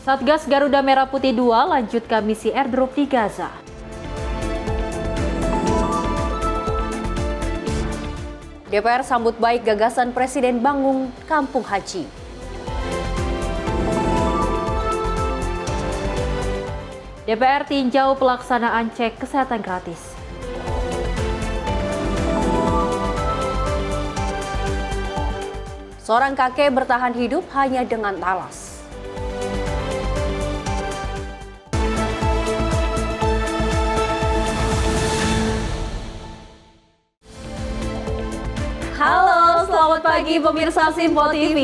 Satgas Garuda Merah Putih 2 lanjutkan misi airdrop di Gaza. DPR sambut baik gagasan Presiden bangun kampung haji. DPR tinjau pelaksanaan cek kesehatan gratis. Seorang kakek bertahan hidup hanya dengan talas. Halo, selamat pagi pemirsa Simpo TV.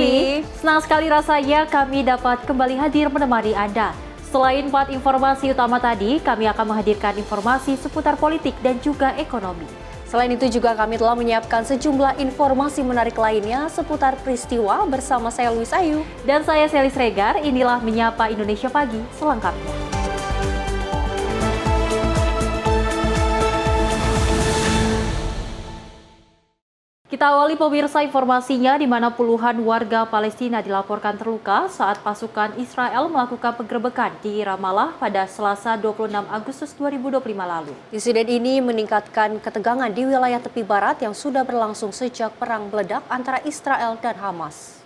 Senang sekali rasanya kami dapat kembali hadir menemani Anda. Selain 4 informasi utama tadi, kami akan menghadirkan informasi seputar politik dan juga ekonomi. Selain itu juga kami telah menyiapkan sejumlah informasi menarik lainnya seputar peristiwa bersama saya Luis Ayu. Dan saya Selis Regar, inilah Menyapa Indonesia Pagi selengkapnya. Kita awali pemirsa informasinya di mana puluhan warga Palestina dilaporkan terluka saat pasukan Israel melakukan penggerebekan di Ramallah pada Selasa 26 Agustus 2025 lalu. Insiden ini meningkatkan ketegangan di wilayah tepi barat yang sudah berlangsung sejak perang meledak antara Israel dan Hamas.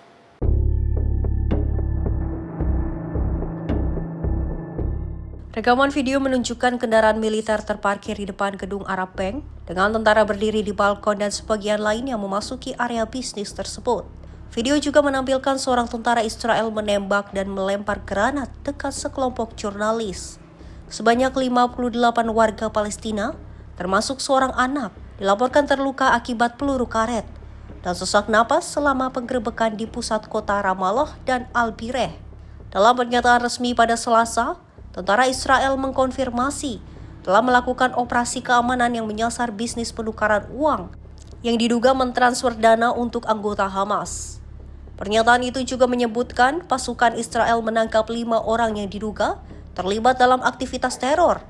Rekaman video menunjukkan kendaraan militer terparkir di depan gedung Arab Bank dengan tentara berdiri di balkon dan sebagian lain yang memasuki area bisnis tersebut. Video juga menampilkan seorang tentara Israel menembak dan melempar granat dekat sekelompok jurnalis. Sebanyak 58 warga Palestina, termasuk seorang anak, dilaporkan terluka akibat peluru karet dan sesak napas selama penggerebekan di pusat kota Ramallah dan Al-Bireh. Dalam pernyataan resmi pada Selasa, tentara Israel mengkonfirmasi telah melakukan operasi keamanan yang menyasar bisnis penukaran uang yang diduga mentransfer dana untuk anggota Hamas. Pernyataan itu juga menyebutkan pasukan Israel menangkap 5 orang yang diduga terlibat dalam aktivitas teror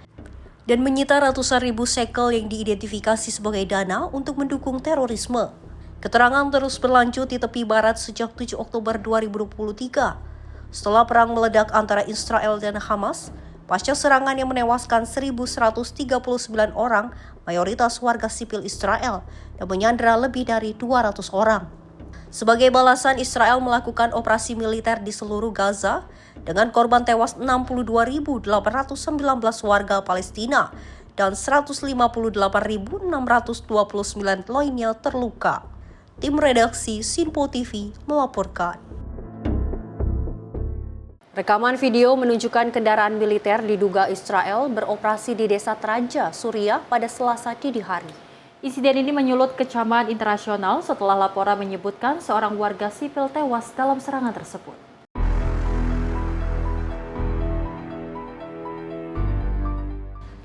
dan menyita ratusan ribu shekel yang diidentifikasi sebagai dana untuk mendukung terorisme. Keterangan terus berlanjut di tepi barat sejak 7 Oktober 2023. Setelah perang meledak antara Israel dan Hamas, pasca serangan yang menewaskan 1.139 orang, mayoritas warga sipil Israel, dan menyandera lebih dari 200 orang. Sebagai balasan, Israel melakukan operasi militer di seluruh Gaza dengan korban tewas 62.819 warga Palestina dan 158.629 lainnya terluka. Tim redaksi Simpo TV melaporkan. Rekaman video menunjukkan kendaraan militer diduga Israel beroperasi di desa Traja, Suriah pada Selasa dini hari. Insiden ini menyulut kecaman internasional setelah laporan menyebutkan seorang warga sipil tewas dalam serangan tersebut.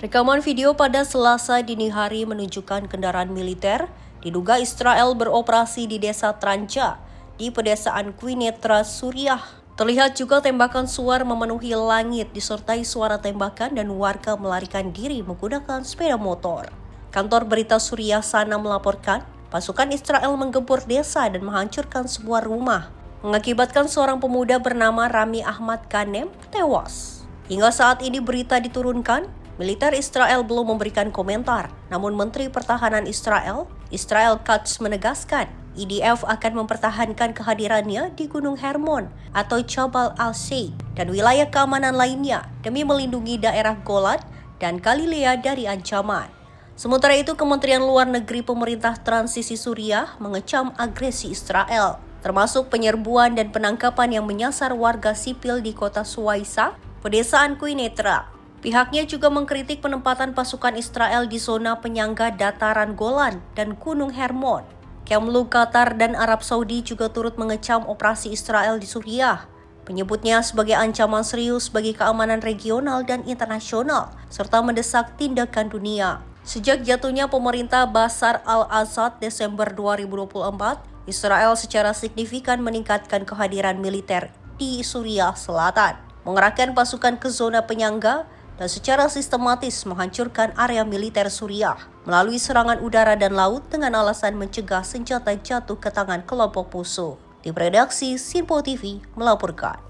Rekaman video pada Selasa dini hari menunjukkan kendaraan militer diduga Israel beroperasi di desa Traja di pedesaan Quneitra, Suriah. Terlihat juga tembakan suar memenuhi langit disertai suara tembakan dan warga melarikan diri menggunakan sepeda motor. Kantor berita Suriah Sana melaporkan pasukan Israel menggempur desa dan menghancurkan sebuah rumah, mengakibatkan seorang pemuda bernama Rami Ahmad Ghanem tewas. Hingga saat ini berita diturunkan, militer Israel belum memberikan komentar. Namun Menteri Pertahanan Israel Katz menegaskan IDF akan mempertahankan kehadirannya di Gunung Hermon atau Jabal al-Sheikh dan wilayah keamanan lainnya demi melindungi daerah Golan dan Galilea dari ancaman. Sementara itu, Kementerian Luar Negeri Pemerintah Transisi Suriah mengecam agresi Israel, termasuk penyerbuan dan penangkapan yang menyasar warga sipil di kota Suwaisa, pedesaan Quneitra. Pihaknya juga mengkritik penempatan pasukan Israel di zona penyangga dataran Golan dan Gunung Hermon. Kemlu, Qatar, dan Arab Saudi juga turut mengecam operasi Israel di Suriah, menyebutnya sebagai ancaman serius bagi keamanan regional dan internasional, serta mendesak tindakan dunia. Sejak jatuhnya pemerintah Bashar al-Assad Desember 2024, Israel secara signifikan meningkatkan kehadiran militer di Suriah Selatan, mengerahkan pasukan ke zona penyangga, dan secara sistematis menghancurkan area militer Suriah melalui serangan udara dan laut dengan alasan mencegah senjata jatuh ke tangan kelompok musuh. Tim redaksi Simpo TV melaporkan.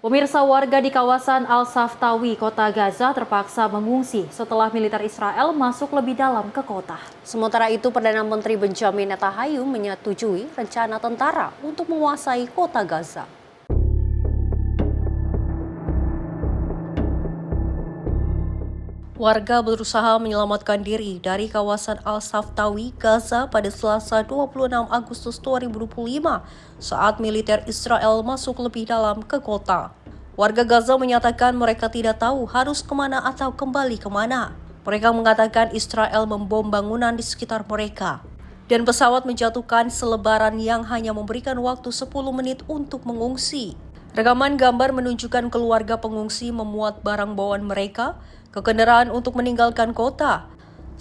Pemirsa, warga di kawasan Al-Saftawi, kota Gaza terpaksa mengungsi setelah militer Israel masuk lebih dalam ke kota. Sementara itu, Perdana Menteri Benjamin Netanyahu menyetujui rencana tentara untuk menguasai kota Gaza. Warga berusaha menyelamatkan diri dari kawasan Al-Saftawi, Gaza pada Selasa 26 Agustus 2025 saat militer Israel masuk lebih dalam ke kota. Warga Gaza menyatakan mereka tidak tahu harus kemana atau kembali kemana. Mereka mengatakan Israel membom bangunan di sekitar mereka. Dan pesawat menjatuhkan selebaran yang hanya memberikan waktu 10 menit untuk mengungsi. Rekaman gambar menunjukkan keluarga pengungsi memuat barang bawaan mereka ke kendaraan untuk meninggalkan kota.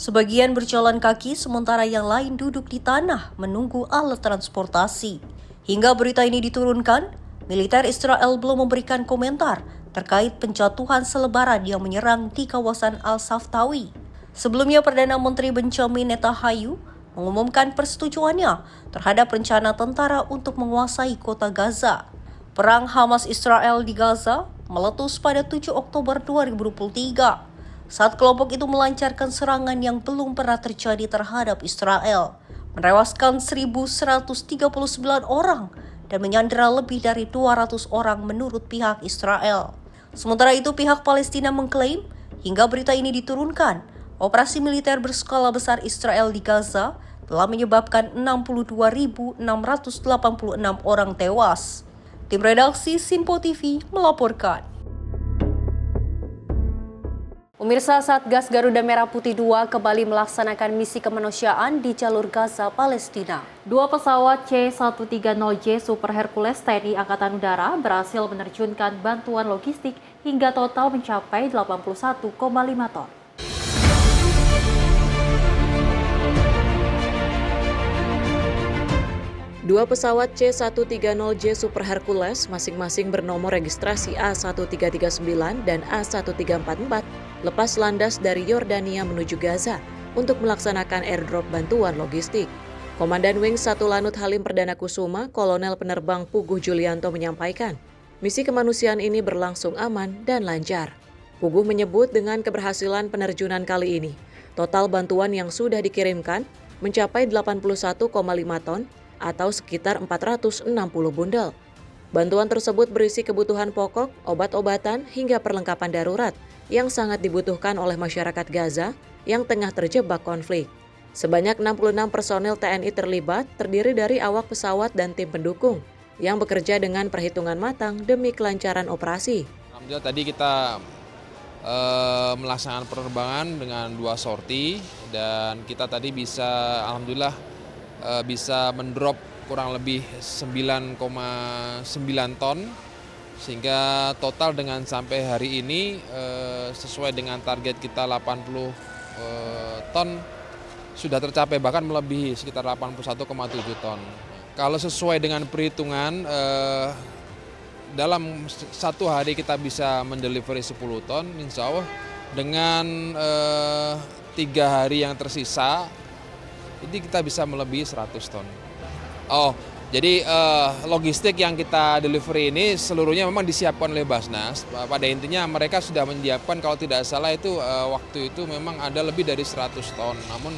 Sebagian berjalan kaki sementara yang lain duduk di tanah menunggu alat transportasi. Hingga berita ini diturunkan, militer Israel belum memberikan komentar terkait penjatuhan selebaran yang menyerang di kawasan Al-Saftawi. Sebelumnya, Perdana Menteri Benjamin Netanyahu mengumumkan persetujuannya terhadap rencana tentara untuk menguasai kota Gaza. Perang Hamas-Israel di Gaza meletus pada 7 Oktober 2023 saat kelompok itu melancarkan serangan yang belum pernah terjadi terhadap Israel, menewaskan 1.139 orang dan menyandera lebih dari 200 orang menurut pihak Israel. Sementara itu, pihak Palestina mengklaim hingga berita ini diturunkan, operasi militer berskala besar Israel di Gaza telah menyebabkan 62.686 orang tewas. Tim redaksi Sinpo TV melaporkan. Pemirsa, Satgas Garuda Merah Putih II kembali melaksanakan misi kemanusiaan di jalur Gaza, Palestina. 2 pesawat C-130J Super Hercules TNI Angkatan Udara berhasil menerjunkan bantuan logistik hingga total mencapai 81,5 ton. Dua pesawat C-130J Super Hercules masing-masing bernomor registrasi A1339 dan A1344 lepas landas dari Yordania menuju Gaza untuk melaksanakan airdrop bantuan logistik. Komandan Wings 1 Lanut Halim Perdana Kusuma, Kolonel Penerbang Puguh Julianto menyampaikan, misi kemanusiaan ini berlangsung aman dan lancar. Puguh menyebut dengan keberhasilan penerjunan kali ini, total bantuan yang sudah dikirimkan mencapai 81,5 ton atau sekitar 460 bundel. Bantuan tersebut berisi kebutuhan pokok, obat-obatan, hingga perlengkapan darurat yang sangat dibutuhkan oleh masyarakat Gaza yang tengah terjebak konflik. Sebanyak 66 personel TNI terlibat, terdiri dari awak pesawat dan tim pendukung yang bekerja dengan perhitungan matang demi kelancaran operasi. Alhamdulillah tadi kita melaksanakan penerbangan dengan 2 sorti dan kita tadi bisa alhamdulillah bisa mendrop kurang lebih 9,9 ton sehingga total dengan sampai hari ini sesuai dengan target kita 80 ton sudah tercapai, bahkan melebihi sekitar 81,7 ton. Kalau sesuai dengan perhitungan dalam 1 hari kita bisa mendelivery 10 ton, insya Allah dengan 3 hari yang tersisa ini kita bisa melebihi 100 ton. Jadi logistik yang kita delivery ini seluruhnya memang disiapkan oleh Basnas. Pada intinya mereka sudah menyiapkan, kalau tidak salah itu waktu itu memang ada lebih dari 100 ton. Namun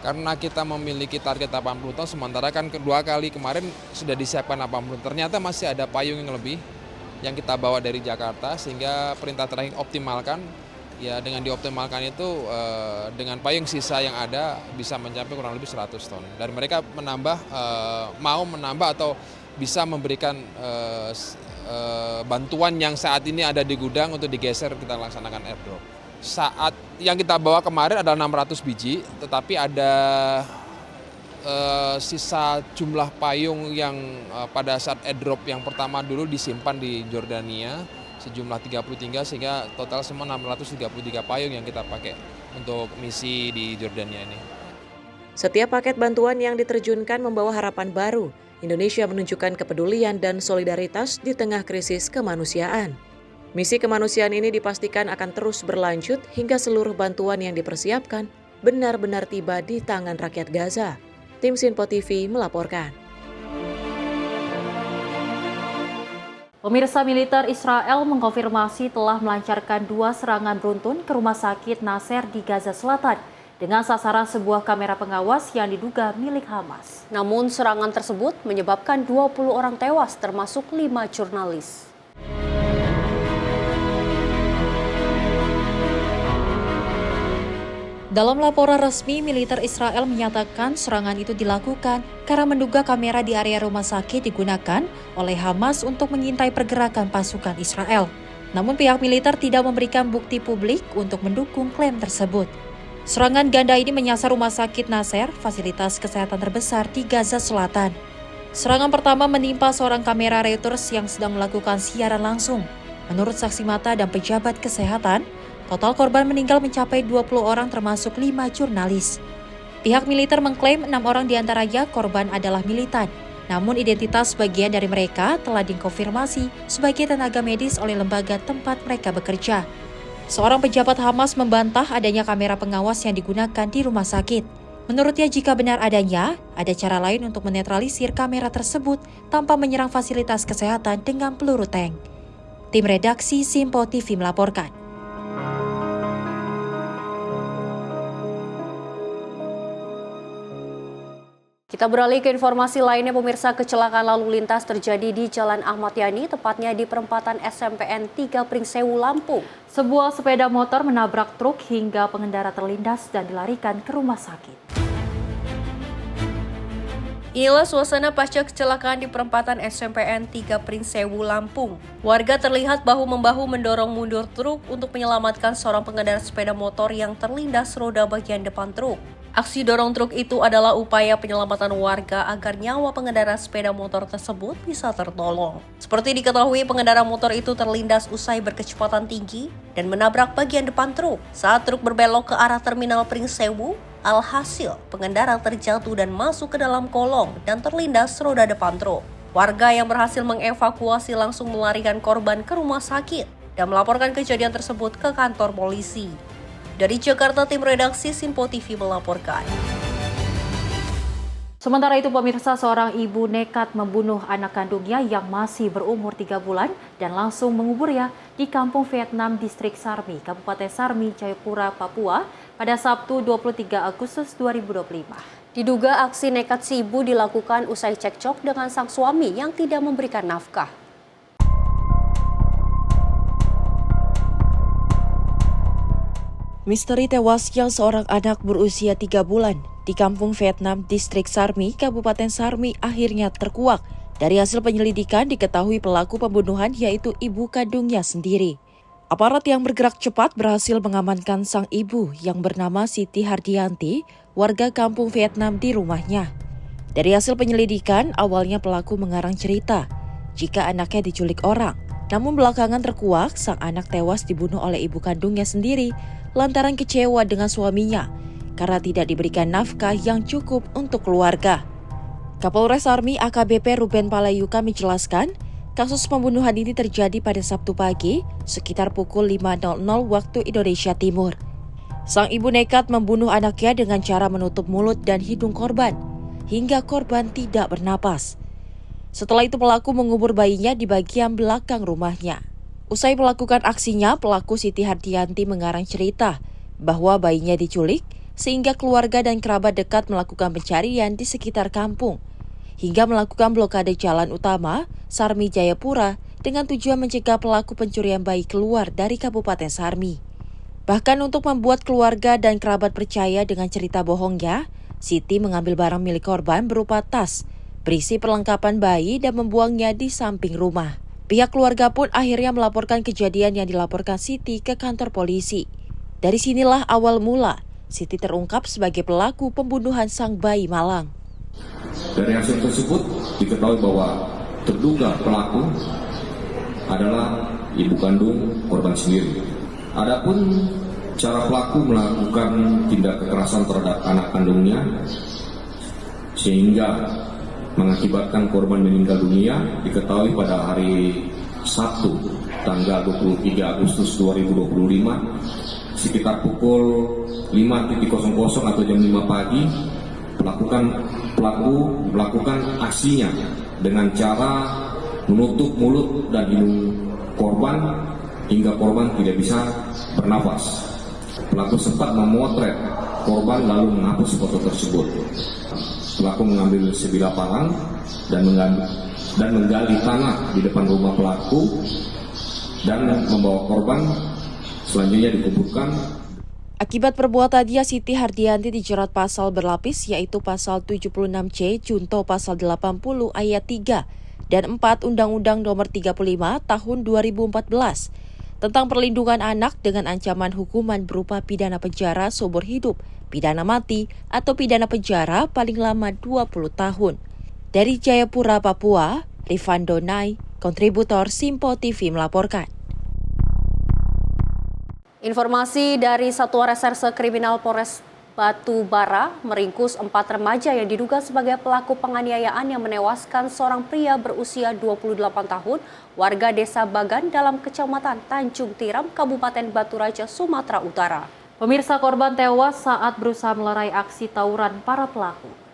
karena kita memiliki target 80 ton, sementara kan kedua kali kemarin sudah disiapkan 80. Ternyata masih ada payung yang lebih yang kita bawa dari Jakarta, sehingga perintah terakhir optimalkan. Ya, dengan dioptimalkan itu dengan payung sisa yang ada bisa mencapai kurang lebih 100 ton. Dan mereka mau menambah atau bisa memberikan bantuan yang saat ini ada di gudang untuk digeser kita laksanakan airdrop. Saat yang kita bawa kemarin adalah 600 biji, tetapi ada sisa jumlah payung yang pada saat airdrop yang pertama dulu disimpan di Jordania sejumlah 33, sehingga total semua 633 payung yang kita pakai untuk misi di Jordania ini. Setiap paket bantuan yang diterjunkan membawa harapan baru. Indonesia menunjukkan kepedulian dan solidaritas di tengah krisis kemanusiaan. Misi kemanusiaan ini dipastikan akan terus berlanjut hingga seluruh bantuan yang dipersiapkan benar-benar tiba di tangan rakyat Gaza. Tim Sinpo TV melaporkan. Pemirsa, militer Israel mengkonfirmasi telah melancarkan 2 serangan beruntun ke rumah sakit Nasser di Gaza Selatan dengan sasaran sebuah kamera pengawas yang diduga milik Hamas. Namun serangan tersebut menyebabkan 20 orang tewas termasuk 5 jurnalis. Dalam laporan resmi, militer Israel menyatakan serangan itu dilakukan karena menduga kamera di area rumah sakit digunakan oleh Hamas untuk mengintai pergerakan pasukan Israel. Namun pihak militer tidak memberikan bukti publik untuk mendukung klaim tersebut. Serangan ganda ini menyasar rumah sakit Nasser, fasilitas kesehatan terbesar di Gaza Selatan. Serangan pertama menimpa seorang kamera Reuters yang sedang melakukan siaran langsung. Menurut saksi mata dan pejabat kesehatan, total korban meninggal mencapai 20 orang termasuk 5 jurnalis. Pihak militer mengklaim 6 orang diantaranya korban adalah militan. Namun identitas sebagian dari mereka telah dikonfirmasi sebagai tenaga medis oleh lembaga tempat mereka bekerja. Seorang pejabat Hamas membantah adanya kamera pengawas yang digunakan di rumah sakit. Menurutnya jika benar adanya, ada cara lain untuk menetralisir kamera tersebut tanpa menyerang fasilitas kesehatan dengan peluru tank. Tim redaksi Simpo TV melaporkan. Kita beralih ke informasi lainnya, pemirsa. Kecelakaan lalu lintas terjadi di Jalan Ahmad Yani, tepatnya di perempatan SMPN 3 Pringsewu, Lampung. Sebuah sepeda motor menabrak truk hingga pengendara terlindas dan dilarikan ke rumah sakit. Inilah suasana pasca kecelakaan di perempatan SMPN 3 Pringsewu, Lampung. Warga terlihat bahu-membahu mendorong mundur truk untuk menyelamatkan seorang pengendara sepeda motor yang terlindas roda bagian depan truk. Aksi dorong truk itu adalah upaya penyelamatan warga agar nyawa pengendara sepeda motor tersebut bisa tertolong. Seperti diketahui, pengendara motor itu terlindas usai berkecepatan tinggi dan menabrak bagian depan truk. Saat truk berbelok ke arah terminal Pringsewu, alhasil pengendara terjatuh dan masuk ke dalam kolong dan terlindas roda depan truk. Warga yang berhasil mengevakuasi langsung melarikan korban ke rumah sakit dan melaporkan kejadian tersebut ke kantor polisi. Dari Jakarta, tim redaksi Simpo TV melaporkan. Sementara itu, pemirsa, seorang ibu nekat membunuh anak kandungnya yang masih berumur 3 bulan dan langsung menguburnya di Kampung Vietnam, Distrik Sarmi, Kabupaten Sarmi, Jayapura, Papua pada Sabtu 23 Agustus 2025. Diduga aksi nekat si ibu dilakukan usai cekcok dengan sang suami yang tidak memberikan nafkah. Misteri tewasnya seorang anak berusia 3 bulan di Kampung Vietnam, Distrik Sarmi, Kabupaten Sarmi akhirnya terkuak. Dari hasil penyelidikan diketahui pelaku pembunuhan yaitu ibu kandungnya sendiri. Aparat yang bergerak cepat berhasil mengamankan sang ibu yang bernama Siti Hardianti, warga Kampung Vietnam di rumahnya. Dari hasil penyelidikan, awalnya pelaku mengarang cerita jika anaknya diculik orang. Namun belakangan terkuak sang anak tewas dibunuh oleh ibu kandungnya sendiri lantaran kecewa dengan suaminya karena tidak diberikan nafkah yang cukup untuk keluarga. Kapolres Sarmi AKBP Ruben Palayuka menjelaskan, kasus pembunuhan ini terjadi pada Sabtu pagi sekitar pukul 5.00 waktu Indonesia Timur. Sang ibu nekat membunuh anaknya dengan cara menutup mulut dan hidung korban hingga korban tidak bernapas. Setelah itu pelaku mengubur bayinya di bagian belakang rumahnya. Usai melakukan aksinya, pelaku Siti Hardianti mengarang cerita bahwa bayinya diculik sehingga keluarga dan kerabat dekat melakukan pencarian di sekitar kampung hingga melakukan blokade jalan utama Sarmi Jayapura dengan tujuan mencegah pelaku pencurian bayi keluar dari Kabupaten Sarmi. Bahkan untuk membuat keluarga dan kerabat percaya dengan cerita bohongnya, Siti mengambil barang milik korban berupa tas berisi perlengkapan bayi dan membuangnya di samping rumah. Pihak keluarga pun akhirnya melaporkan kejadian yang dilaporkan Siti ke kantor polisi. Dari sinilah awal mula Siti terungkap sebagai pelaku pembunuhan sang bayi malang. Dari hasil tersebut diketahui bahwa terduga pelaku adalah ibu kandung korban sendiri. Adapun cara pelaku melakukan tindak kekerasan terhadap anak kandungnya sehingga mengakibatkan korban meninggal dunia diketahui pada hari Sabtu tanggal 23 Agustus 2025 sekitar pukul 5.00 atau jam 5 pagi pelaku melakukan aksinya dengan cara menutup mulut dan hidung korban hingga korban tidak bisa bernafas. Pelaku sempat memotret korban lalu menghapus foto tersebut. Pelaku mengambil sebilah palang dan menggali tanah di depan rumah pelaku dan membawa korban selanjutnya dikuburkan. Akibat perbuatannya, Siti Hardianti dijerat pasal berlapis yaitu pasal 76C junto pasal 80 ayat 3 dan 4 Undang-Undang Nomor 35 Tahun 2014 tentang perlindungan anak dengan ancaman hukuman berupa pidana penjara seumur hidup, pidana mati, atau pidana penjara paling lama 20 tahun. Dari Jayapura, Papua, Rifando Nai, kontributor Simpo TV melaporkan. Informasi dari Satuan Reserse Kriminal Polres Batu Bara meringkus 4 remaja yang diduga sebagai pelaku penganiayaan yang menewaskan seorang pria berusia 28 tahun, warga Desa Bagan dalam Kecamatan Tanjung Tiram, Kabupaten Batu Raja, Sumatera Utara. Pemirsa, korban tewas saat berusaha melerai aksi tawuran para pelaku.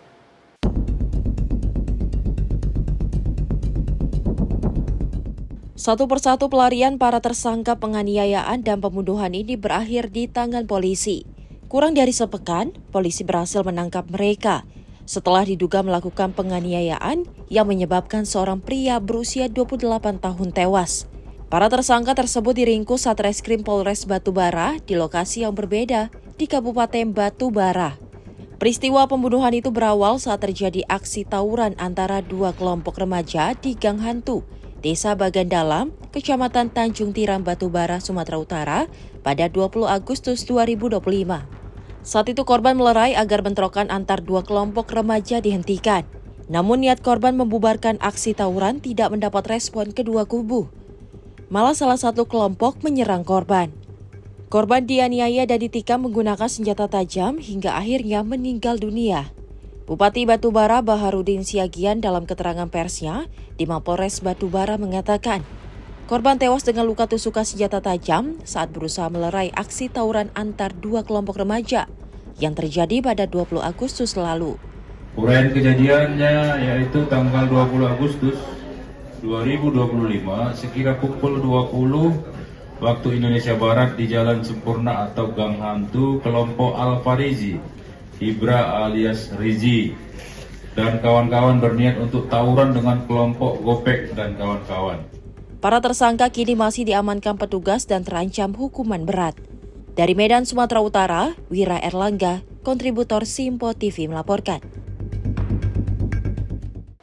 Satu persatu pelarian para tersangka penganiayaan dan pembunuhan ini berakhir di tangan polisi. Kurang dari sepekan, polisi berhasil menangkap mereka setelah diduga melakukan penganiayaan yang menyebabkan seorang pria berusia 28 tahun tewas. Para tersangka tersebut diringkus Satreskrim Polres Batu Bara di lokasi yang berbeda di Kabupaten Batu Bara. Peristiwa pembunuhan itu berawal saat terjadi aksi tawuran antara dua kelompok remaja di Gang Hantu, Desa Bagan Dalam, Kecamatan Tanjung Tiram, Batu Bara, Sumatera Utara pada 20 Agustus 2025. Saat itu korban melerai agar bentrokan antar dua kelompok remaja dihentikan. Namun niat korban membubarkan aksi tawuran tidak mendapat respon kedua kubu. Malah salah satu kelompok menyerang korban. Korban dianiaya dan ditikam menggunakan senjata tajam hingga akhirnya meninggal dunia. Bupati Batu Bara Baharudin Siagian dalam keterangan persnya di Mapolres Batu Bara mengatakan, korban tewas dengan luka tusukan senjata tajam saat berusaha melerai aksi tawuran antar dua kelompok remaja yang terjadi pada 20 Agustus lalu. Uraian kejadiannya yaitu tanggal 20 Agustus 2025 sekira pukul 20 waktu Indonesia Barat di Jalan Sempurna atau Gang Hantu, kelompok Al-Farizi Ibra alias Rizi dan kawan-kawan berniat untuk tawuran dengan kelompok Gopek dan kawan-kawan. Para tersangka kini masih diamankan petugas dan terancam hukuman berat. Dari Medan, Sumatera Utara, Wira Erlangga, kontributor Simpo TV melaporkan.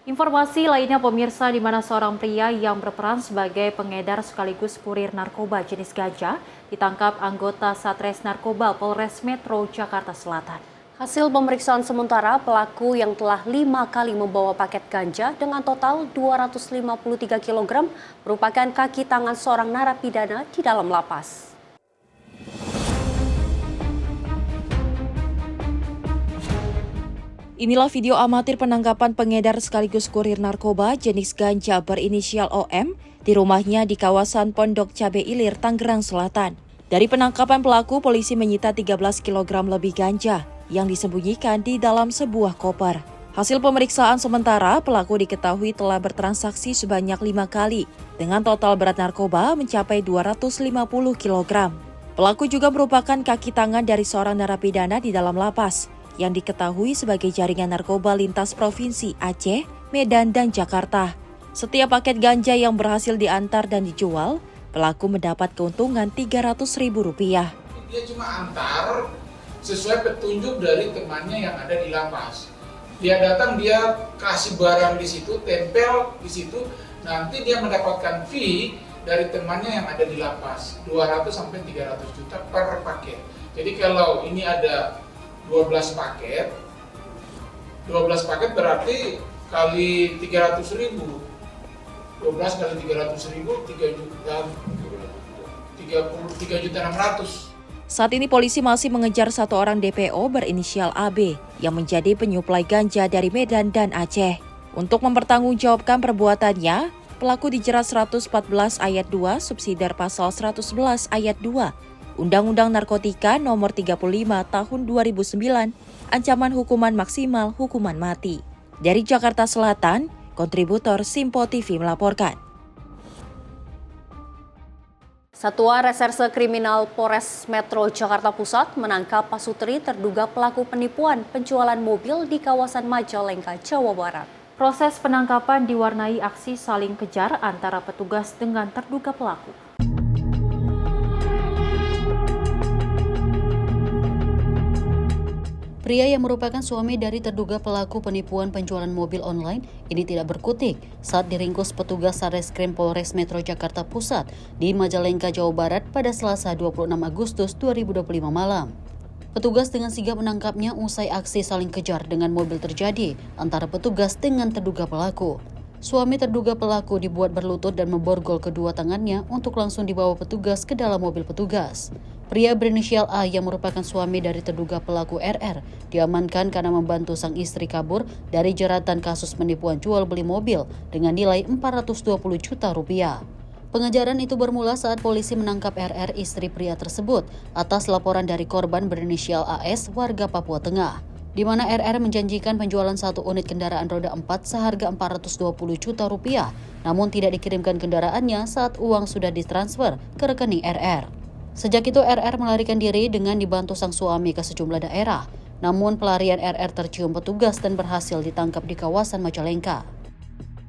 Informasi lainnya, pemirsa, di mana seorang pria yang berperan sebagai pengedar sekaligus kurir narkoba jenis ganja ditangkap anggota Satres Narkoba Polres Metro Jakarta Selatan. Hasil pemeriksaan sementara, pelaku yang telah 5 kali membawa paket ganja dengan total 253 kg merupakan kaki tangan seorang narapidana di dalam lapas. Inilah video amatir penangkapan pengedar sekaligus kurir narkoba jenis ganja berinisial OM di rumahnya di kawasan Pondok Cabe Ilir, Tangerang Selatan. Dari penangkapan pelaku, polisi menyita 13 kg lebih ganja yang disembunyikan di dalam sebuah koper. Hasil pemeriksaan sementara, pelaku diketahui telah bertransaksi sebanyak 5 kali dengan total berat narkoba mencapai 250 kg. Pelaku juga merupakan kaki tangan dari seorang narapidana di dalam lapas yang diketahui sebagai jaringan narkoba lintas provinsi Aceh, Medan, dan Jakarta. Setiap paket ganja yang berhasil diantar dan dijual, pelaku mendapat keuntungan Rp300.000. Dia cuma antar sesuai petunjuk dari temannya yang ada di lapas. Dia datang, dia kasih barang di situ, tempel di situ, nanti dia mendapatkan fee dari temannya yang ada di lapas, 200 sampai 300 juta per paket. Jadi kalau ini ada 12 paket berarti kali 300.000. 12 kali 300.000, 3.600.000. Saat ini polisi masih mengejar satu orang DPO berinisial AB yang menjadi penyuplai ganja dari Medan dan Aceh. Untuk mempertanggungjawabkan perbuatannya, pelaku dijerat 114 ayat 2 subsidiar pasal 111 ayat 2 Undang-Undang Narkotika Nomor 35 Tahun 2009, ancaman hukuman maksimal hukuman mati. Dari Jakarta Selatan, kontributor Simpo TV melaporkan. Satuan Reserse Kriminal Polres Metro Jakarta Pusat menangkap Pasutri terduga pelaku penipuan penjualan mobil di kawasan Majalengka, Jawa Barat. Proses penangkapan diwarnai aksi saling kejar antara petugas dengan terduga pelaku. Pria yang merupakan suami dari terduga pelaku penipuan penjualan mobil online ini tidak berkutik saat diringkus petugas Satreskrim Polres Metro Jakarta Pusat di Majalengka, Jawa Barat pada Selasa 26 Agustus 2025 malam. Petugas dengan sigap menangkapnya usai aksi saling kejar dengan mobil terjadi antara petugas dengan terduga pelaku. Suami terduga pelaku dibuat berlutut dan memborgol kedua tangannya untuk langsung dibawa petugas ke dalam mobil petugas. Pria berinisial A yang merupakan suami dari terduga pelaku RR diamankan karena membantu sang istri kabur dari jeratan kasus penipuan jual beli mobil dengan nilai 420 juta rupiah. Pengejaran itu bermula saat polisi menangkap RR, istri pria tersebut, atas laporan dari korban berinisial AS warga Papua Tengah, di mana RR menjanjikan penjualan satu unit kendaraan roda 4 seharga 420 juta rupiah, namun tidak dikirimkan kendaraannya saat uang sudah ditransfer ke rekening RR. Sejak itu RR melarikan diri dengan dibantu sang suami ke sejumlah daerah, namun pelarian RR tercium petugas dan berhasil ditangkap di kawasan Majalengka.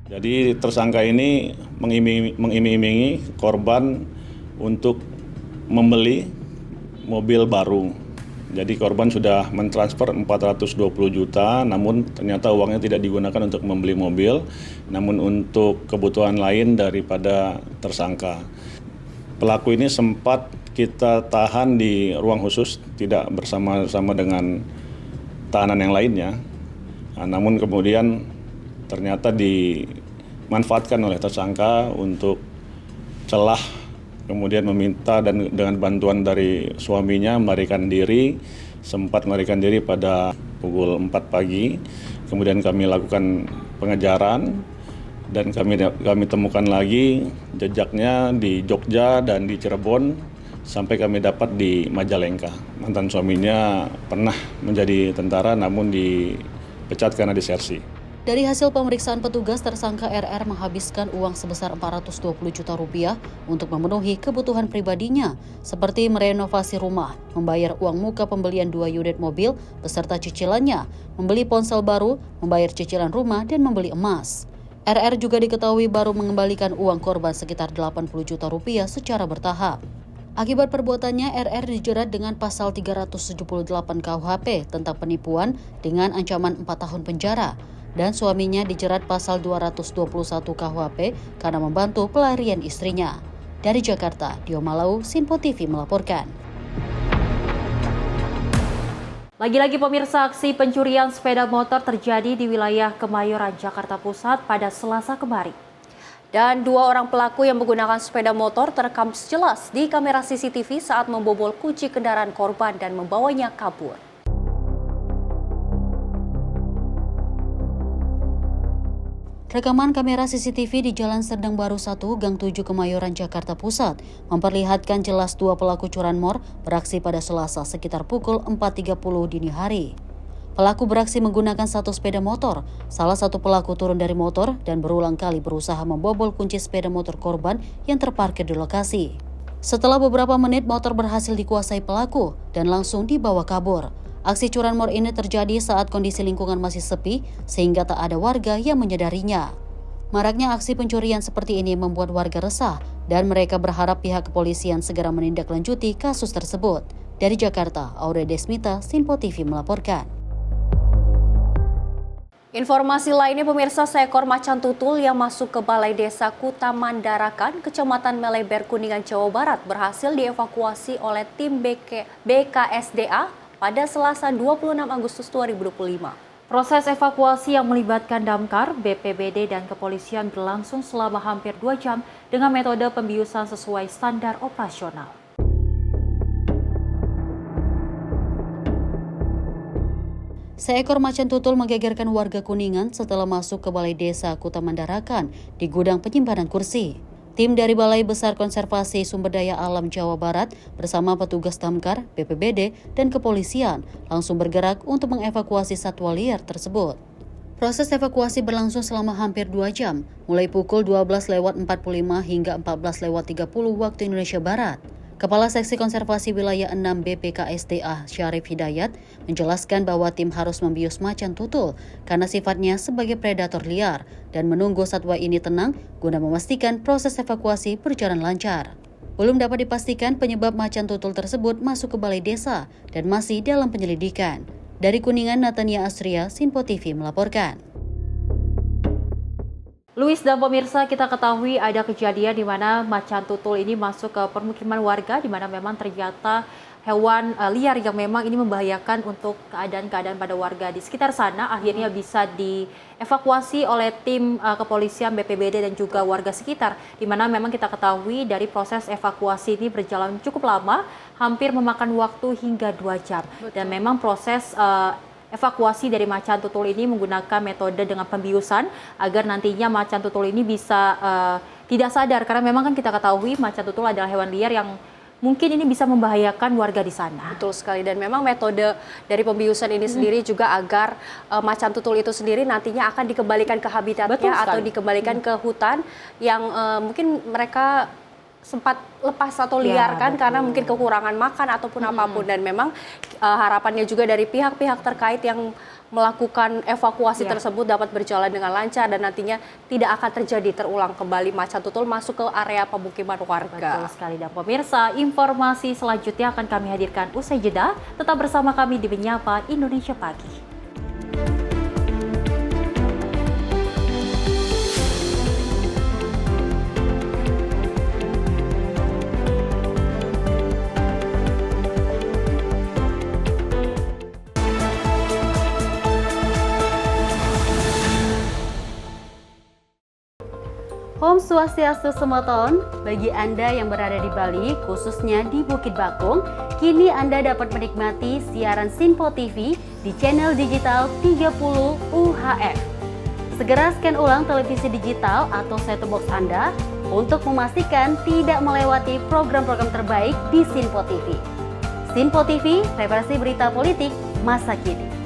Jadi tersangka ini mengiming-imingi korban untuk membeli mobil baru. Jadi korban sudah mentransfer 420 juta, namun ternyata uangnya tidak digunakan untuk membeli mobil, namun untuk kebutuhan lain daripada tersangka. Pelaku ini sempat kita tahan di ruang khusus, tidak bersama-sama dengan tahanan yang lainnya. Namun kemudian ternyata dimanfaatkan oleh tersangka untuk celah, kemudian meminta dan dengan bantuan dari suaminya sempat melarikan diri pada pukul 4 pagi. Kemudian kami lakukan pengejaran dan kami temukan lagi jejaknya di Jogja dan di Cirebon sampai kami dapat di Majalengka. Mantan suaminya pernah menjadi tentara namun dipecat karena disersi. Dari hasil pemeriksaan petugas, tersangka RR menghabiskan uang sebesar 420 juta rupiah untuk memenuhi kebutuhan pribadinya, seperti merenovasi rumah, membayar uang muka pembelian 2 unit mobil beserta cicilannya, membeli ponsel baru, membayar cicilan rumah, dan membeli emas. RR juga diketahui baru mengembalikan uang korban sekitar 80 juta rupiah secara bertahap. Akibat perbuatannya, RR dijerat dengan pasal 378 KUHP tentang penipuan dengan ancaman 4 tahun penjara. Dan suaminya dijerat pasal 221 KUHP karena membantu pelarian istrinya. Dari Jakarta, Dio Malau, Sinpo TV melaporkan. Lagi-lagi pemirsa, aksi pencurian sepeda motor terjadi di wilayah Kemayoran, Jakarta Pusat pada Selasa kemarin. Dan 2 orang pelaku yang menggunakan sepeda motor terekam jelas di kamera CCTV saat membobol kunci kendaraan korban dan membawanya kabur. Rekaman kamera CCTV di Jalan Serdang Baru 1, Gang 7 Kemayoran, Jakarta Pusat memperlihatkan jelas 2 pelaku curanmor beraksi pada Selasa sekitar pukul 4.30 dini hari. Pelaku beraksi menggunakan 1 sepeda motor. Salah satu pelaku turun dari motor dan berulang kali berusaha membobol kunci sepeda motor korban yang terparkir di lokasi. Setelah beberapa menit, motor berhasil dikuasai pelaku dan langsung dibawa kabur. Aksi curanmor ini terjadi saat kondisi lingkungan masih sepi sehingga tak ada warga yang menyadarinya. Maraknya aksi pencurian seperti ini membuat warga resah dan mereka berharap pihak kepolisian segera menindaklanjuti kasus tersebut. Dari Jakarta, Aure Desmita, Sinpo TV melaporkan. Informasi lainnya pemirsa, seekor macan tutul yang masuk ke Balai Desa Kutamandarakan, Kecamatan Meleber, Kuningan, Jawa Barat berhasil dievakuasi oleh tim BKSDA pada Selasa 26 Agustus 2025. Proses evakuasi yang melibatkan damkar, BPBD, dan kepolisian berlangsung selama hampir 2 jam dengan metode pembiusan sesuai standar operasional. Seekor macan tutul menggegerkan warga Kuningan setelah masuk ke Balai Desa Kutamandarakan di gudang penyimpanan kursi. Tim dari Balai Besar Konservasi Sumber Daya Alam Jawa Barat bersama petugas damkar, BPBD, dan kepolisian langsung bergerak untuk mengevakuasi satwa liar tersebut. Proses evakuasi berlangsung selama hampir 2 jam, mulai pukul 12.45 hingga 14.30 waktu Indonesia Barat. Kepala Seksi Konservasi Wilayah 6 BPKSDA Syarif Hidayat menjelaskan bahwa tim harus membius macan tutul karena sifatnya sebagai predator liar dan menunggu satwa ini tenang guna memastikan proses evakuasi berjalan lancar. Belum dapat dipastikan penyebab macan tutul tersebut masuk ke balai desa dan masih dalam penyelidikan. Dari Kuningan, Natania Asria, Sinpo TV melaporkan. Luis dan pemirsa, kita ketahui ada kejadian di mana macan tutul ini masuk ke permukiman warga, di mana memang ternyata hewan liar yang memang ini membahayakan untuk keadaan pada warga di sekitar sana. Akhirnya bisa dievakuasi oleh tim kepolisian, BPBD dan juga warga sekitar, di mana memang kita ketahui dari proses evakuasi ini berjalan cukup lama, hampir memakan waktu hingga 2 jam. Betul. Dan memang proses evakuasi dari macan tutul ini menggunakan metode dengan pembiusan agar nantinya macan tutul ini bisa tidak sadar, karena memang kan kita ketahui macan tutul adalah hewan liar yang mungkin ini bisa membahayakan warga di sana. Betul sekali, dan memang metode dari pembiusan ini sendiri juga agar macan tutul itu sendiri nantinya akan dikembalikan ke habitatnya atau dikembalikan ke hutan yang mungkin mereka sempat lepas atau liarkan karena mungkin kekurangan makan ataupun apapun. Dan memang harapannya juga dari pihak-pihak terkait yang melakukan evakuasi tersebut dapat berjalan dengan lancar dan nantinya tidak akan terjadi terulang kembali macan tutul masuk ke area pemukiman warga. Betul sekali. Dan pemirsa, informasi selanjutnya akan kami hadirkan usai jeda. Tetap bersama kami di Menyapa Indonesia Pagi. Om Swastiastu Semoton, bagi Anda yang berada di Bali, khususnya di Bukit Bakung, kini Anda dapat menikmati siaran Sinpo TV di channel digital 30 UHF. Segera scan ulang televisi digital atau set-top box Anda untuk memastikan tidak melewati program-program terbaik di Sinpo TV. Sinpo TV, referensi berita politik masa kini.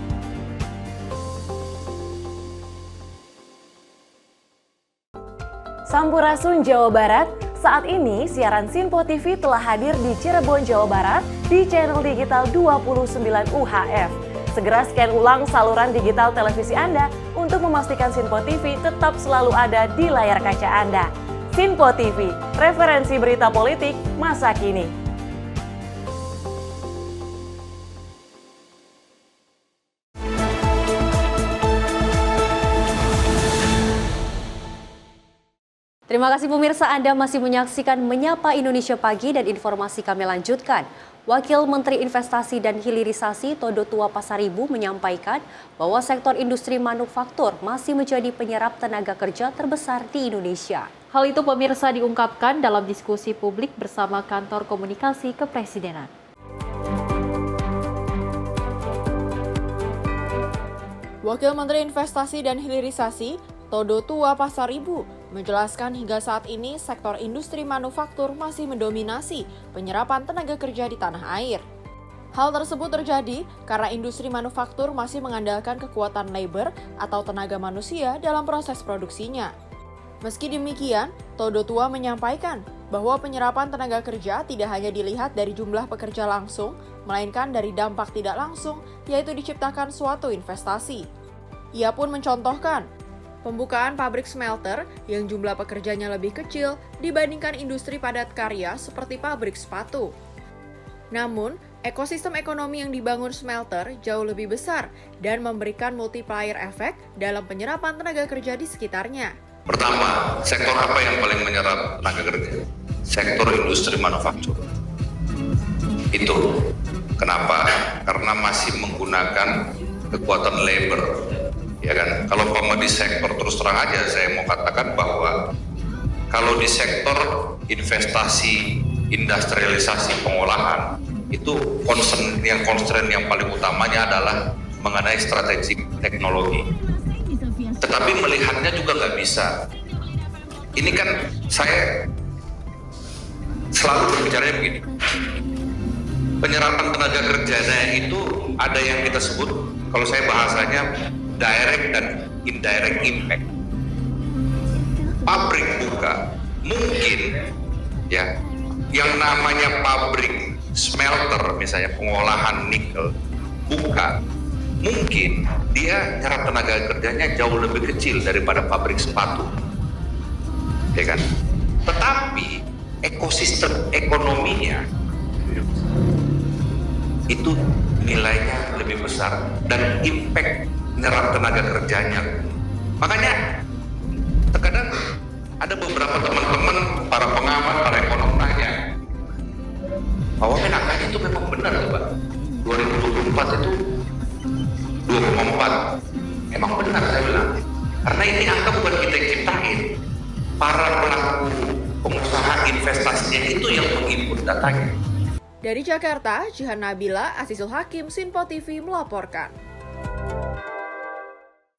Sampurasun Jawa Barat, saat ini siaran Sinpo TV telah hadir di Cirebon, Jawa Barat di channel digital 29 UHF. Segera scan ulang saluran digital televisi Anda untuk memastikan Sinpo TV tetap selalu ada di layar kaca Anda. Sinpo TV, referensi berita politik masa kini. Terima kasih pemirsa, Anda masih menyaksikan Menyapa Indonesia Pagi dan informasi kami lanjutkan. Wakil Menteri Investasi dan Hilirisasi Todo Tua Pasaribu menyampaikan bahwa sektor industri manufaktur masih menjadi penyerap tenaga kerja terbesar di Indonesia. Hal itu pemirsa diungkapkan dalam diskusi publik bersama Kantor Komunikasi Kepresidenan. Wakil Menteri Investasi dan Hilirisasi Todo Tua Pasaribu menjelaskan hingga saat ini sektor industri manufaktur masih mendominasi penyerapan tenaga kerja di tanah air. Hal tersebut terjadi karena industri manufaktur masih mengandalkan kekuatan labor atau tenaga manusia dalam proses produksinya. Meski demikian, Todo Tua menyampaikan bahwa penyerapan tenaga kerja tidak hanya dilihat dari jumlah pekerja langsung, melainkan dari dampak tidak langsung, yaitu diciptakan suatu investasi. Ia pun mencontohkan pembukaan pabrik smelter yang jumlah pekerjanya lebih kecil dibandingkan industri padat karya seperti pabrik sepatu. Namun, ekosistem ekonomi yang dibangun smelter jauh lebih besar dan memberikan multiplier efek dalam penyerapan tenaga kerja di sekitarnya. Pertama, sektor apa yang paling menyerap tenaga kerja? Sektor industri manufaktur. Itu kenapa? Karena masih menggunakan kekuatan labor. Ya kan, kalau di sektor terus terang aja saya mau katakan bahwa kalau di sektor investasi, industrialisasi, pengolahan itu constraint yang paling utamanya adalah mengenai strategi teknologi. Tetapi melihatnya juga nggak bisa. Ini kan saya selalu berbicara begini. Penyerapan tenaga kerjanya itu ada yang kita sebut, kalau saya bahasanya direct dan indirect impact. Pabrik buka, mungkin ya yang namanya pabrik smelter misalnya pengolahan nikel buka, mungkin dia nyerap tenaga kerjanya jauh lebih kecil daripada pabrik sepatu, ya kan? Tetapi ekosistem ekonominya itu nilainya lebih besar dan impact nyerap tenaga kerjanya. Makanya terkadang ada beberapa teman-teman para pengamat, para ekonom tanya bahwa angkanya itu memang benar tuh Pak. 2024 itu 2,4. Emang benar saya bilang. Karena ini angka bukan kita yang ciptain. Para pelaku pengusaha investasinya itu yang menginput datanya. Dari Jakarta, Jihan Nabila, Azizul Hakim, Sinpo TV melaporkan.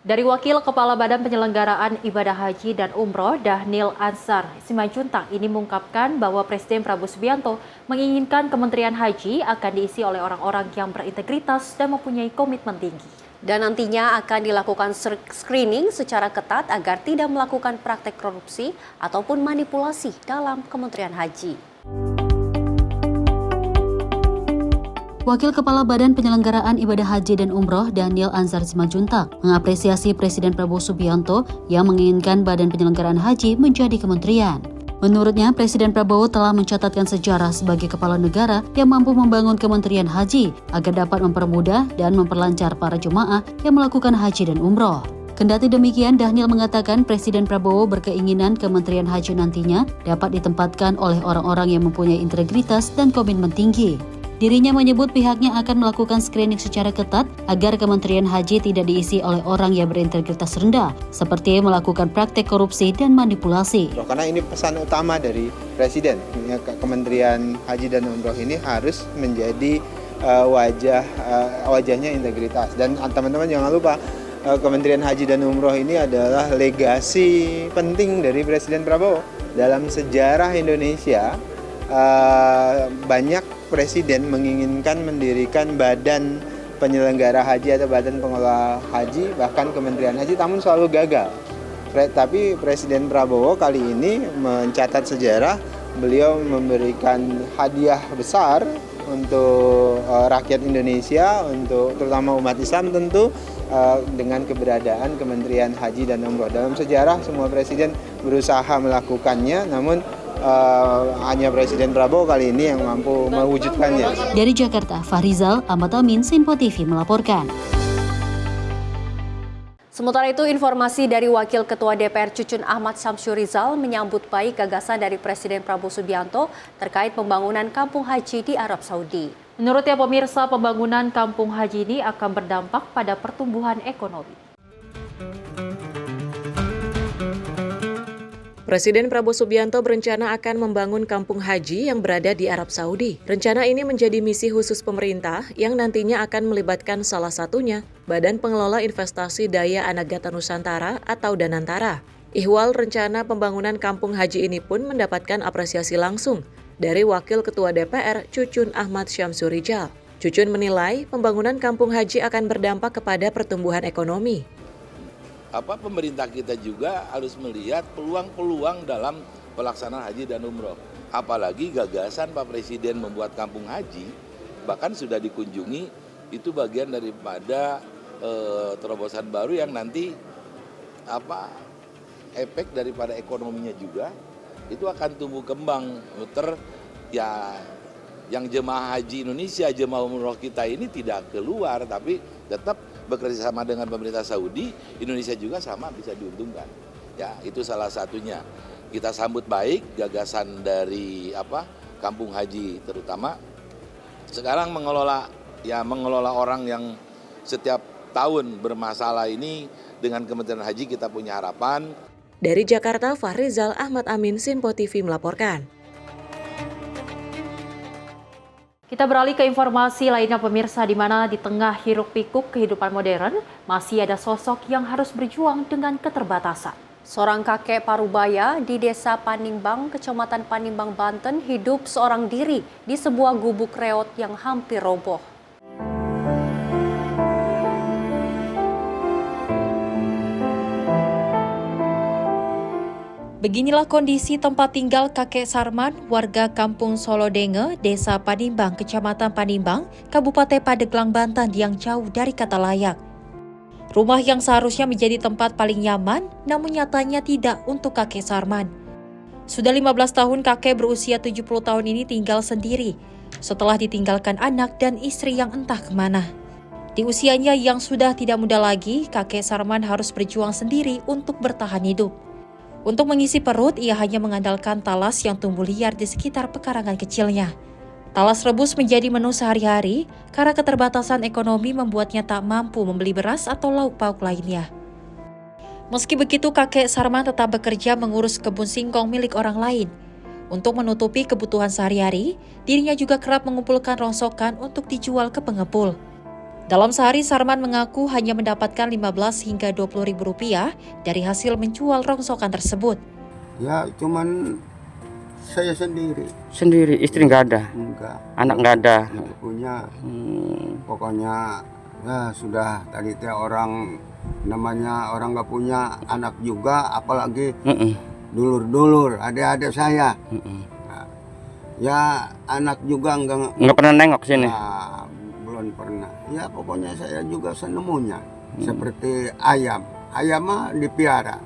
Dari Wakil Kepala Badan Penyelenggaraan Ibadah Haji dan Umroh, Dhanil Ansar Simanjuntak ini mengungkapkan bahwa Presiden Prabowo Subianto menginginkan Kementerian Haji akan diisi oleh orang-orang yang berintegritas dan mempunyai komitmen tinggi. Dan nantinya akan dilakukan screening secara ketat agar tidak melakukan praktek korupsi ataupun manipulasi dalam Kementerian Haji. Wakil Kepala Badan Penyelenggaraan Ibadah Haji dan Umroh Dhanil Ansar Simanjuntak mengapresiasi Presiden Prabowo Subianto yang menginginkan Badan Penyelenggaraan Haji menjadi kementerian. Menurutnya, Presiden Prabowo telah mencatatkan sejarah sebagai kepala negara yang mampu membangun Kementerian Haji agar dapat mempermudah dan memperlancar para jemaah yang melakukan haji dan umroh. Kendati demikian, Dhanil mengatakan Presiden Prabowo berkeinginan Kementerian Haji nantinya dapat ditempatkan oleh orang-orang yang mempunyai integritas dan komitmen tinggi. Dirinya menyebut pihaknya akan melakukan screening secara ketat agar Kementerian Haji tidak diisi oleh orang yang berintegritas rendah, seperti melakukan praktek korupsi dan manipulasi. Karena ini pesan utama dari Presiden, Kementerian Haji dan Umroh ini harus menjadi wajahnya integritas. Dan teman-teman jangan lupa, Kementerian Haji dan Umroh ini adalah legasi penting dari Presiden Prabowo. Dalam sejarah Indonesia, banyak Presiden menginginkan mendirikan badan penyelenggara haji atau badan pengelola haji, bahkan Kementerian Haji, namun selalu gagal. Tapi Presiden Prabowo kali ini mencatat sejarah, beliau memberikan hadiah besar untuk rakyat Indonesia, untuk terutama umat Islam tentu, dengan keberadaan Kementerian Haji dan Umroh. Dalam sejarah semua presiden berusaha melakukannya, namun hanya Presiden Prabowo kali ini yang mampu mewujudkannya. Dari Jakarta, Fahrizal Ahmad Amin, Sinpo TV melaporkan. Sementara itu, informasi dari Wakil Ketua DPR Cucun Ahmad Syamsurizal menyambut baik gagasan dari Presiden Prabowo Subianto terkait pembangunan kampung haji di Arab Saudi. Menurutnya pemirsa, pembangunan kampung haji ini akan berdampak pada pertumbuhan ekonomi. Presiden Prabowo Subianto berencana akan membangun kampung haji yang berada di Arab Saudi. Rencana ini menjadi misi khusus pemerintah yang nantinya akan melibatkan salah satunya Badan Pengelola Investasi Daya Anagata Nusantara atau Danantara. Ihwal rencana pembangunan kampung haji ini pun mendapatkan apresiasi langsung dari Wakil Ketua DPR Cucun Ahmad Syamsurizal. Cucun menilai pembangunan kampung haji akan berdampak kepada pertumbuhan ekonomi. Pemerintah kita juga harus melihat peluang-peluang dalam pelaksanaan haji dan umroh. Apalagi gagasan Pak Presiden membuat kampung haji, bahkan sudah dikunjungi, itu bagian daripada terobosan baru yang nanti efek daripada ekonominya juga itu akan tumbuh kembang. Yang jemaah haji Indonesia, jemaah umroh kita ini tidak keluar, tapi tetap bekerja sama dengan pemerintah Saudi, Indonesia juga sama bisa diuntungkan. Ya, itu salah satunya. Kita sambut baik gagasan dari kampung haji, terutama sekarang mengelola orang yang setiap tahun bermasalah ini. Dengan Kementerian Haji kita punya harapan. Dari Jakarta, Fahrizal Ahmad Amin, Sinpo TV melaporkan. Kita beralih ke informasi lainnya pemirsa, di mana di tengah hiruk pikuk kehidupan modern masih ada sosok yang harus berjuang dengan keterbatasan. Seorang kakek parubaya di Desa Panimbang, Kecamatan Panimbang, Banten hidup seorang diri di sebuah gubuk reot yang hampir roboh. Beginilah kondisi tempat tinggal kakek Sarman, warga Kampung Solodenge, Desa Panimbang, Kecamatan Panimbang, Kabupaten Pandeglang, Banten yang jauh dari kata layak. Rumah yang seharusnya menjadi tempat paling nyaman, namun nyatanya tidak untuk kakek Sarman. Sudah 15 tahun kakek berusia 70 tahun ini tinggal sendiri, setelah ditinggalkan anak dan istri yang entah kemana. Di usianya yang sudah tidak muda lagi, kakek Sarman harus berjuang sendiri untuk bertahan hidup. Untuk mengisi perut, ia hanya mengandalkan talas yang tumbuh liar di sekitar pekarangan kecilnya. Talas rebus menjadi menu sehari-hari karena keterbatasan ekonomi membuatnya tak mampu membeli beras atau lauk pauk lainnya. Meski begitu, kakek Sarman tetap bekerja mengurus kebun singkong milik orang lain. Untuk menutupi kebutuhan sehari-hari, dirinya juga kerap mengumpulkan rongsokan untuk dijual ke pengepul. Dalam sehari, Sarman mengaku hanya mendapatkan 15 hingga 20 ribu rupiah dari hasil menjual rongsokan tersebut. Ya, cuman saya sendiri. Sendiri, istri nggak ada? Enggak. Anak nggak ada? Punya. Pokoknya, ya sudah tadi teh orang namanya orang nggak punya anak juga, apalagi dulur-dulur, adik-adik saya. Nah, ya anak juga nggak pernah nengok sini. Nah, belum pernah. Ya pokoknya saya juga senemunya. Seperti ayam. Ayam mah dipiara.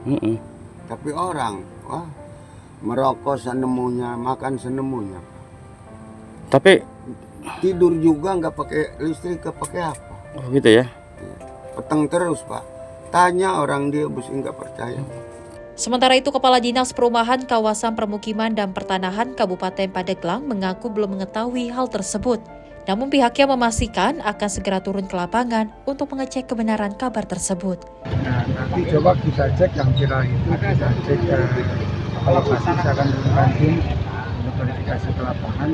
Tapi orang, wah, merokok senemunya, makan senemunya. Tapi tidur juga nggak pakai listrik, pakai apa? Oh gitu ya? Peteng terus Pak. Tanya orang dia mesti nggak percaya. Sementara itu, Kepala Dinas Perumahan Kawasan Permukiman dan Pertanahan Kabupaten Pandeglang mengaku belum mengetahui hal tersebut. Namun pihaknya memastikan akan segera turun ke lapangan untuk mengecek kebenaran kabar tersebut. Nah, nanti coba kita cek yang viral itu, kita cek ke lokasi, misalkan dengan tim untuk verifikasi ke lapangan.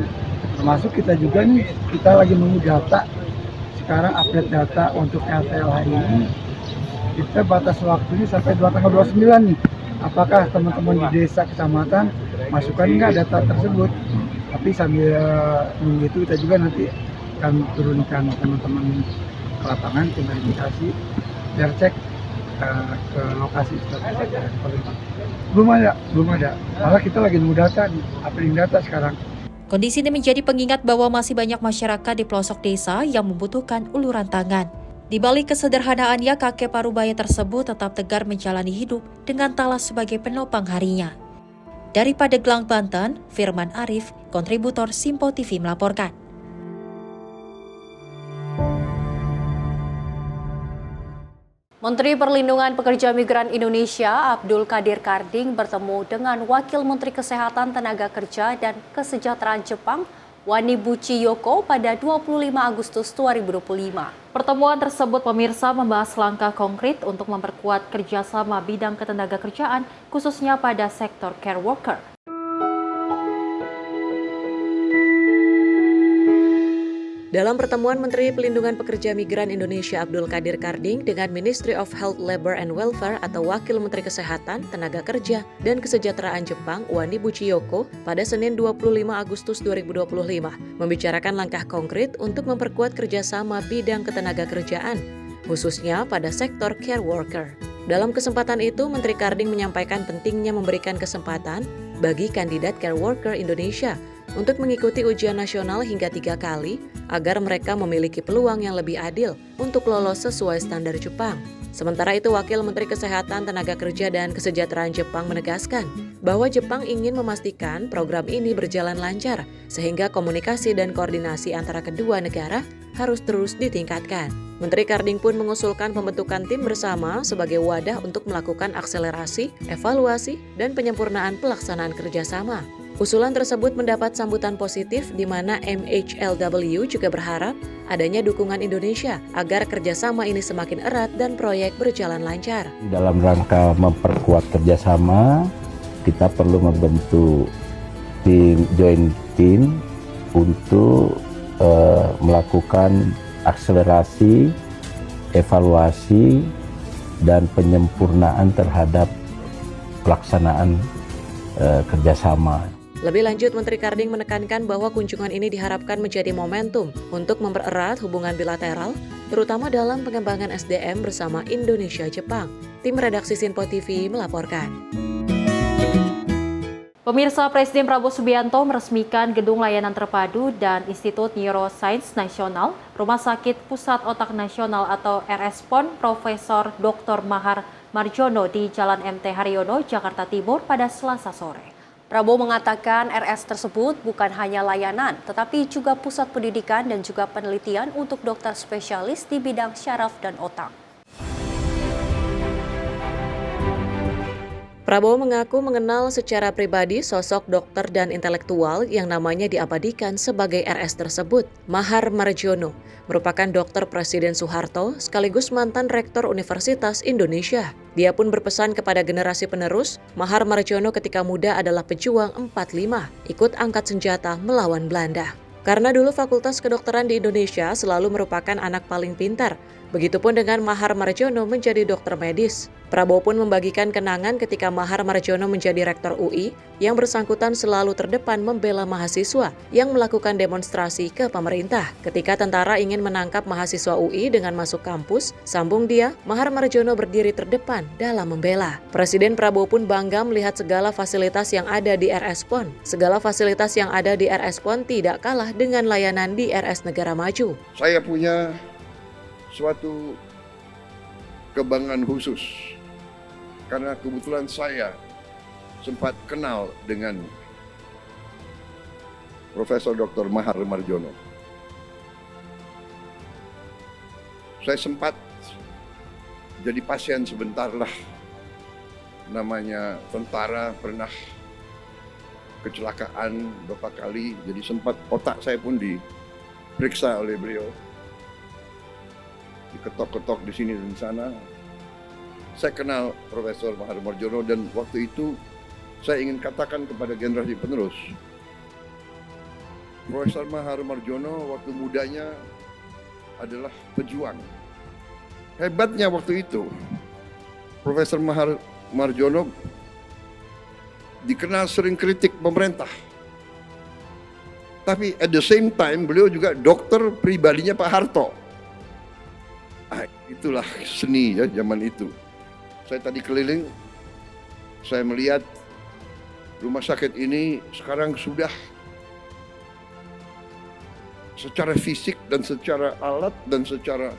Termasuk kita juga nih, kita lagi menunggu data. Sekarang update data untuk LTLH ini, kita batas waktunya sampai tanggal 29 nih. Apakah teman-teman di desa, kecamatan, masukkan nggak data tersebut? Tapi sambil menunggu itu kita juga nanti akan turunkan teman-teman ke lapangan, tim verifikasi, biar cek ke lokasi. Belum ada. Malah kita lagi nunggu data nih, uploading data sekarang. Kondisi ini menjadi pengingat bahwa masih banyak masyarakat di pelosok desa yang membutuhkan uluran tangan. Di balik kesederhanaannya, kakek parubaya tersebut tetap tegar menjalani hidup dengan talas sebagai penopang harinya. Dari Pandeglang, Banten, Firman Arif, kontributor Simpo TV melaporkan. Menteri Perlindungan Pekerja Migran Indonesia Abdul Qadir Karding bertemu dengan Wakil Menteri Kesehatan Tenaga Kerja dan Kesejahteraan Jepang Wani Buchiyoko pada 25 Agustus 2025. Pertemuan tersebut pemirsa membahas langkah konkret untuk memperkuat kerjasama bidang ketenaga kerjaan khususnya pada sektor care worker. Dalam pertemuan Menteri Pelindungan Pekerja Migran Indonesia Abdul Qadir Karding dengan Ministry of Health, Labor and Welfare atau Wakil Menteri Kesehatan, Tenaga Kerja, dan Kesejahteraan Jepang Wani Buchiyoko pada Senin 25 Agustus 2025 membicarakan langkah konkret untuk memperkuat kerjasama bidang ketenaga kerjaan, khususnya pada sektor care worker. Dalam kesempatan itu, Menteri Karding menyampaikan pentingnya memberikan kesempatan bagi kandidat care worker Indonesia untuk mengikuti ujian nasional hingga 3 kali agar mereka memiliki peluang yang lebih adil untuk lolos sesuai standar Jepang. Sementara itu, Wakil Menteri Kesehatan, Tenaga Kerja, dan Kesejahteraan Jepang menegaskan bahwa Jepang ingin memastikan program ini berjalan lancar sehingga komunikasi dan koordinasi antara kedua negara harus terus ditingkatkan. Menteri Karding pun mengusulkan pembentukan tim bersama sebagai wadah untuk melakukan akselerasi, evaluasi, dan penyempurnaan pelaksanaan kerjasama. Usulan tersebut mendapat sambutan positif di mana MHLW juga berharap adanya dukungan Indonesia agar kerjasama ini semakin erat dan proyek berjalan lancar. Dalam rangka memperkuat kerjasama, kita perlu membentuk joint team untuk melakukan akselerasi, evaluasi, dan penyempurnaan terhadap pelaksanaan kerjasama. Lebih lanjut, Menteri Karding menekankan bahwa kunjungan ini diharapkan menjadi momentum untuk mempererat hubungan bilateral, terutama dalam pengembangan SDM bersama Indonesia-Jepang. Tim redaksi Simpo TV melaporkan. Pemirsa, Presiden Prabowo Subianto meresmikan Gedung Layanan Terpadu dan Institut Neuroscience Nasional Rumah Sakit Pusat Otak Nasional atau RS-PON Profesor Dr. Mahar Marjono di Jalan MT Haryono, Jakarta Timur pada Selasa sore. Prabowo mengatakan RS tersebut bukan hanya layanan, tetapi juga pusat pendidikan dan juga penelitian untuk dokter spesialis di bidang syaraf dan otak. Prabowo mengaku mengenal secara pribadi sosok dokter dan intelektual yang namanya diabadikan sebagai RS tersebut. Mahar Marjono merupakan dokter Presiden Soeharto sekaligus mantan Rektor Universitas Indonesia. Dia pun berpesan kepada generasi penerus, Mahar Marjono ketika muda adalah pejuang 45, ikut angkat senjata melawan Belanda. Karena dulu Fakultas Kedokteran di Indonesia selalu merupakan anak paling pintar, begitupun dengan Mahar Marjono menjadi dokter medis. Prabowo pun membagikan kenangan ketika Mahar Marjono menjadi rektor UI, yang bersangkutan selalu terdepan membela mahasiswa yang melakukan demonstrasi ke pemerintah. Ketika tentara ingin menangkap mahasiswa UI dengan masuk kampus, sambung dia, Mahar Marjono berdiri terdepan dalam membela. Presiden Prabowo pun bangga melihat segala fasilitas yang ada di RS-PON. Segala fasilitas yang ada di RS-PON tidak kalah dengan layanan di RS negara maju. Saya punya suatu kebanggaan khusus karena kebetulan saya sempat kenal dengan Profesor Dr. Mahar Marjono. Saya sempat jadi pasien sebentar lah, namanya tentara, pernah kecelakaan beberapa kali, jadi sempat otak saya pun diperiksa oleh beliau, diketok-ketok di sini dan di sana. Saya kenal Profesor Mahar Marjono dan waktu itu saya ingin katakan kepada generasi penerus, Profesor Mahar Marjono waktu mudanya adalah pejuang. Hebatnya waktu itu, Profesor Mahar Marjono dikenal sering kritik pemerintah. Tapi at the same time beliau juga dokter pribadinya Pak Harto. Itulah seni ya zaman itu. Saya tadi keliling, saya melihat rumah sakit ini sekarang sudah secara fisik dan secara alat dan secara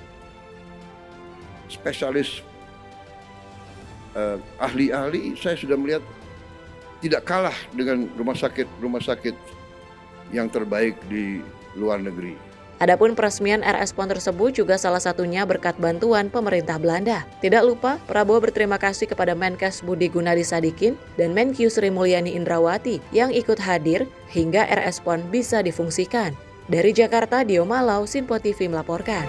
spesialis ahli-ahli, saya sudah melihat tidak kalah dengan rumah sakit yang terbaik di luar negeri. Adapun peresmian RS-PON tersebut juga salah satunya berkat bantuan pemerintah Belanda. Tidak lupa, Prabowo berterima kasih kepada Menkes Budi Gunadi Sadikin dan Menkyu Sri Mulyani Indrawati yang ikut hadir hingga RS-PON bisa difungsikan. Dari Jakarta, Dio Malau, Sinpo TV melaporkan.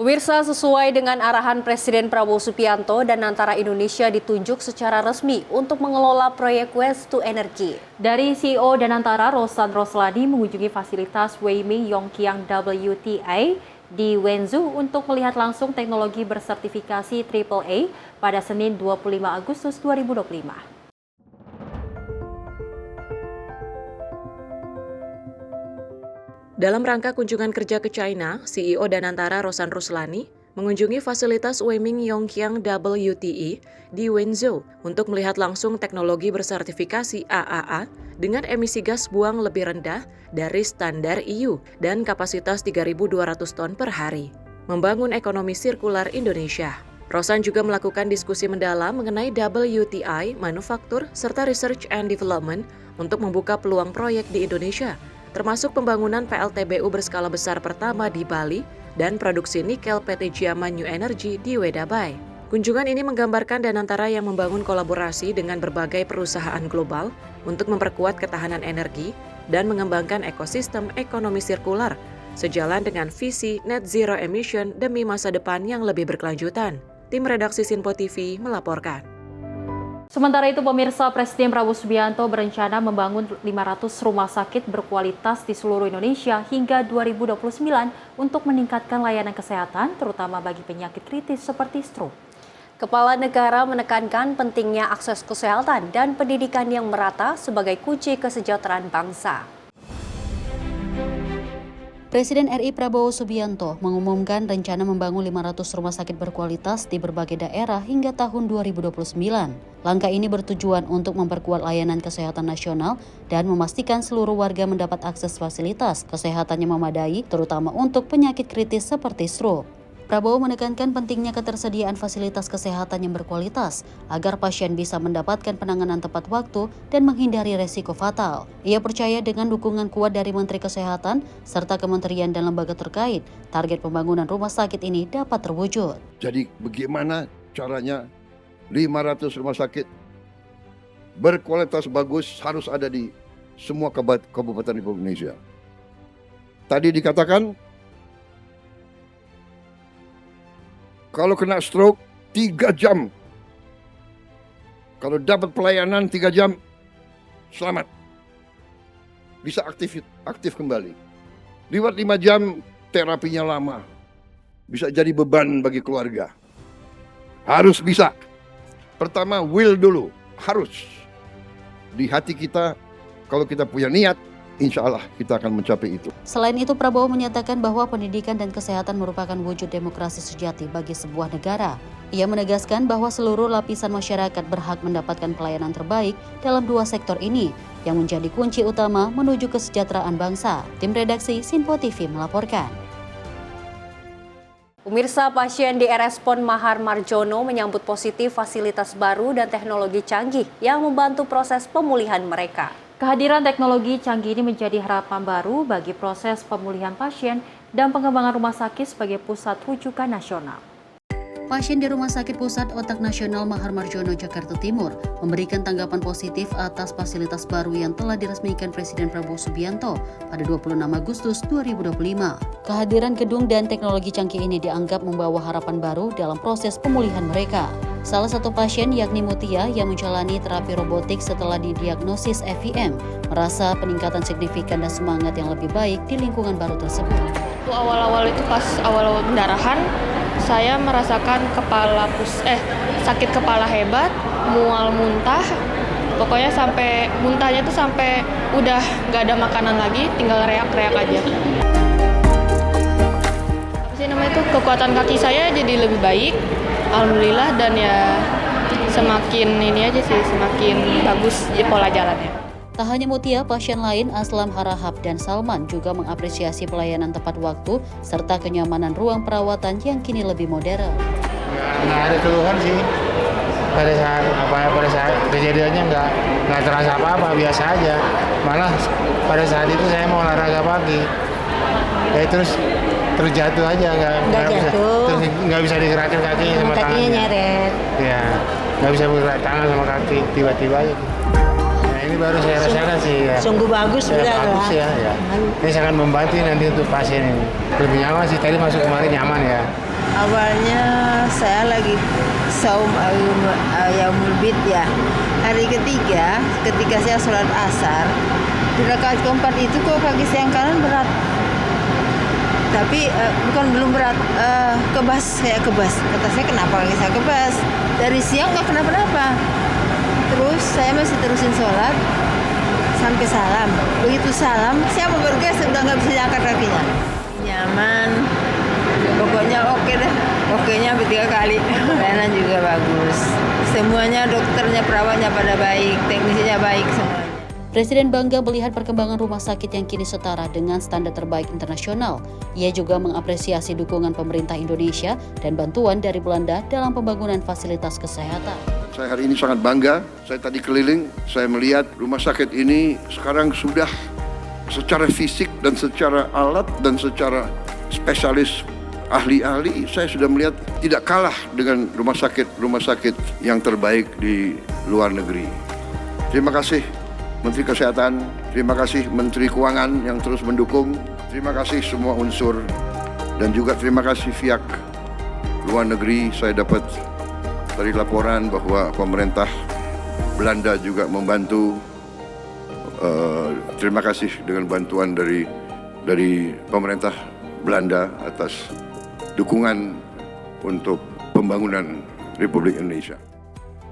Pemirsa, sesuai dengan arahan Presiden Prabowo Subianto, Danantara Indonesia ditunjuk secara resmi untuk mengelola proyek Waste to Energy. Dari CEO Danantara, Rosan Roslani mengunjungi fasilitas Weiming Yongqiang WTI di Wenzhou untuk melihat langsung teknologi bersertifikasi AAA pada Senin 25 Agustus 2025. Dalam rangka kunjungan kerja ke China, CEO Danantara Rosan Roslani mengunjungi fasilitas Weiming Yongqiang WTI di Wenzhou untuk melihat langsung teknologi bersertifikasi AAA dengan emisi gas buang lebih rendah dari standar EU dan kapasitas 3.200 ton per hari. Membangun ekonomi sirkular Indonesia. Rosan juga melakukan diskusi mendalam mengenai WTI, manufaktur, serta research and development untuk membuka peluang proyek di Indonesia, termasuk pembangunan PLTBU berskala besar pertama di Bali dan produksi nikel PT Jiaman New Energy di Wedabai. Kunjungan ini menggambarkan Danantara yang membangun kolaborasi dengan berbagai perusahaan global untuk memperkuat ketahanan energi dan mengembangkan ekosistem ekonomi sirkular, sejalan dengan visi net zero emission demi masa depan yang lebih berkelanjutan. Tim redaksi Sinpo TV melaporkan. Sementara itu, pemirsa, Presiden Prabowo Subianto berencana membangun 500 rumah sakit berkualitas di seluruh Indonesia hingga 2029 untuk meningkatkan layanan kesehatan, terutama bagi penyakit kritis seperti stroke. Kepala negara menekankan pentingnya akses kesehatan dan pendidikan yang merata sebagai kunci kesejahteraan bangsa. Presiden RI Prabowo Subianto mengumumkan rencana membangun 500 rumah sakit berkualitas di berbagai daerah hingga tahun 2029. Langkah ini bertujuan untuk memperkuat layanan kesehatan nasional dan memastikan seluruh warga mendapat akses fasilitas kesehatan yang memadai, terutama untuk penyakit kritis seperti stroke. Prabowo menekankan pentingnya ketersediaan fasilitas kesehatan yang berkualitas agar pasien bisa mendapatkan penanganan tepat waktu dan menghindari resiko fatal. Ia percaya dengan dukungan kuat dari Menteri Kesehatan serta kementerian dan lembaga terkait, target pembangunan rumah sakit ini dapat terwujud. Jadi bagaimana caranya 500 rumah sakit berkualitas bagus harus ada di semua kabupaten Republik Indonesia. Tadi dikatakan kalau kena stroke 3 jam. Kalau dapat pelayanan 3 jam, selamat. Bisa aktif kembali. Lewat 5 jam, terapinya lama. Bisa jadi beban bagi keluarga. Harus bisa. Pertama, will dulu. Harus. Di hati kita, kalau kita punya niat, insya Allah kita akan mencapai itu. Selain itu, Prabowo menyatakan bahwa pendidikan dan kesehatan merupakan wujud demokrasi sejati bagi sebuah negara. Ia menegaskan bahwa seluruh lapisan masyarakat berhak mendapatkan pelayanan terbaik dalam 2 sektor ini, yang menjadi kunci utama menuju kesejahteraan bangsa. Tim redaksi Sinpo TV melaporkan. Pemirsa, pasien di RS PON Mahar Marjono menyambut positif fasilitas baru dan teknologi canggih yang membantu proses pemulihan mereka. Kehadiran teknologi canggih ini menjadi harapan baru bagi proses pemulihan pasien dan pengembangan rumah sakit sebagai pusat rujukan nasional. Pasien di Rumah Sakit Pusat Otak Nasional Mahar Marjono, Jakarta Timur memberikan tanggapan positif atas fasilitas baru yang telah diresmikan Presiden Prabowo Subianto pada 26 Agustus 2025. Kehadiran gedung dan teknologi canggih ini dianggap membawa harapan baru dalam proses pemulihan mereka. Salah satu pasien yakni Mutia yang menjalani terapi robotik setelah didiagnosis FIM merasa peningkatan signifikan dan semangat yang lebih baik di lingkungan baru tersebut. Awal-awal itu pas awal pendarahan, saya merasakan sakit kepala hebat, mual muntah, pokoknya sampai muntahnya itu sampai udah nggak ada makanan lagi, tinggal reak-reak aja. Kekuatan kaki saya jadi lebih baik, alhamdulillah, dan ya semakin bagus pola jalannya. Tak hanya Mutia, pasien lain Aslam Harahap dan Salman juga mengapresiasi pelayanan tepat waktu serta kenyamanan ruang perawatan yang kini lebih modern. Nggak ada keluhan sih. Pada saat kejadiannya nggak terasa apa-apa, biasa aja. Malah pada saat itu saya mau olahraga pagi, terus terjatuh aja, nggak bisa digerakin kakinya sama tangannya. Nyeret. Ya, nggak bisa bergerak tangan sama kaki, tiba-tiba aja. Ini baru saya rasakan sih ya. Sungguh bagus ya, bagus ya. Ini sangat membantu nanti untuk pasien ini. Lebih nyaman sih, tadi masuk kemarin nyaman ya. Awalnya saya lagi saum yaumul bid ya. Hari ketiga, ketika saya sholat asar, di rakaat keempat itu kok kaki saya yang kanan berat. Tapi belum berat, saya kebas. Kata saya, kenapa kaki saya kebas? Dari siang nggak kenapa-napa. Terus saya masih terusin sholat sampai salam. Begitu salam, saya mau bergeser, udah nggak bisa angkat kakinya. Nyaman, pokoknya oke deh. Oke-nya 3 kali. Pelayanan juga bagus. Semuanya, dokternya, perawatnya pada baik, teknisinya baik semuanya. Presiden bangga melihat perkembangan rumah sakit yang kini setara dengan standar terbaik internasional. Ia juga mengapresiasi dukungan pemerintah Indonesia dan bantuan dari Belanda dalam pembangunan fasilitas kesehatan. Saya hari ini sangat bangga, saya tadi keliling, saya melihat rumah sakit ini sekarang sudah secara fisik dan secara alat dan secara spesialis ahli-ahli, saya sudah melihat tidak kalah dengan rumah sakit yang terbaik di luar negeri. Terima kasih Menteri Kesehatan, terima kasih Menteri Keuangan yang terus mendukung, terima kasih semua unsur, dan juga terima kasih pihak luar negeri. Saya dapat dari laporan bahwa pemerintah Belanda juga membantu. Terima kasih dengan bantuan dari pemerintah Belanda atas dukungan untuk pembangunan Republik Indonesia.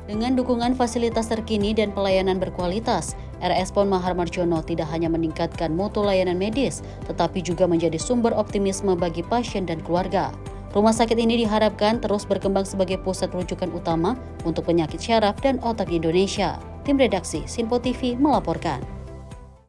Dengan dukungan fasilitas terkini dan pelayanan berkualitas, RS Pon Mahar Marjono tidak hanya meningkatkan mutu layanan medis, tetapi juga menjadi sumber optimisme bagi pasien dan keluarga. Rumah sakit ini diharapkan terus berkembang sebagai pusat rujukan utama untuk penyakit syaraf dan otak di Indonesia. Tim redaksi Sinpo TV melaporkan.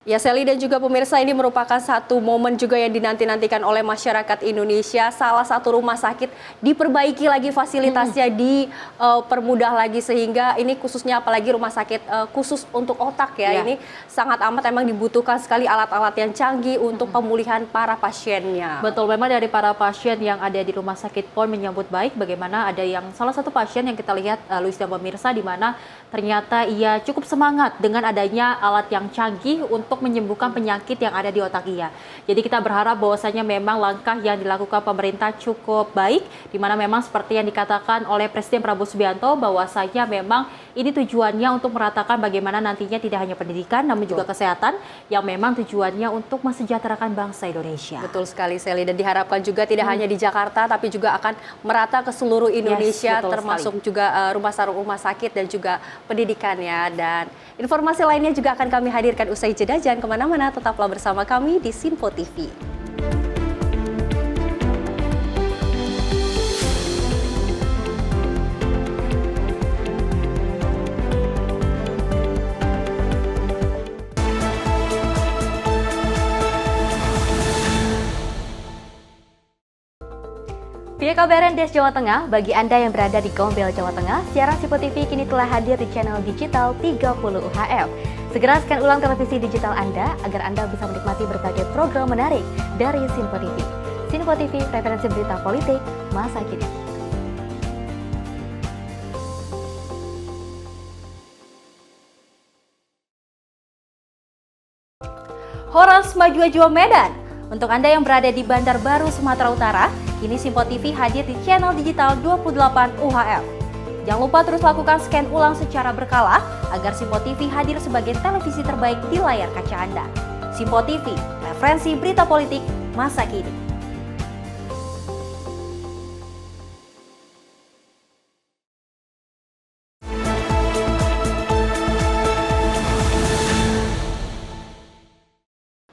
Ya, Sally dan juga pemirsa, ini merupakan satu momen juga yang dinanti-nantikan oleh masyarakat Indonesia. Salah satu rumah sakit diperbaiki lagi fasilitasnya, dipermudah lagi, sehingga ini khususnya apalagi rumah sakit khusus untuk otak ya. Ini sangat amat emang dibutuhkan sekali alat-alat yang canggih untuk pemulihan para pasiennya. Betul, memang dari para pasien yang ada di rumah sakit Pon menyambut baik bagaimana ada yang salah satu pasien yang kita lihat Luis dan pemirsa, di mana ternyata ia cukup semangat dengan adanya alat yang canggih untuk menyembuhkan penyakit yang ada di otak ia. Jadi kita berharap bahwasanya memang langkah yang dilakukan pemerintah cukup baik, di mana memang seperti yang dikatakan oleh Presiden Prabowo Subianto bahwasanya memang ini tujuannya untuk meratakan bagaimana nantinya tidak hanya pendidikan namun juga kesehatan yang memang tujuannya untuk mensejahterakan bangsa Indonesia. Betul sekali, Sally, dan diharapkan juga tidak hanya di Jakarta tapi juga akan merata ke seluruh Indonesia, termasuk juga rumah sakit dan juga pendidikannya. Dan informasi lainnya juga akan kami hadirkan usai jeda. Jangan kemana-mana, tetaplah bersama kami di Sinpo TV. Via KBRN Des Jawa Tengah, bagi Anda yang berada di Gombel, Jawa Tengah, siaran Sinpo TV kini telah hadir di channel digital 30 UHF. Segera scan ulang televisi digital Anda agar Anda bisa menikmati berbagai program menarik dari Sinpo TV. Sinpo TV, referensi berita politik masa kini. Horas Maju Medan. Untuk Anda yang berada di Bandar Baru, Sumatera Utara, kini Sinpo TV hadir di channel digital 28 UHF. Jangan lupa terus lakukan scan ulang secara berkala agar Sinpo TV hadir sebagai televisi terbaik di layar kaca Anda. Sinpo TV, referensi berita politik masa kini.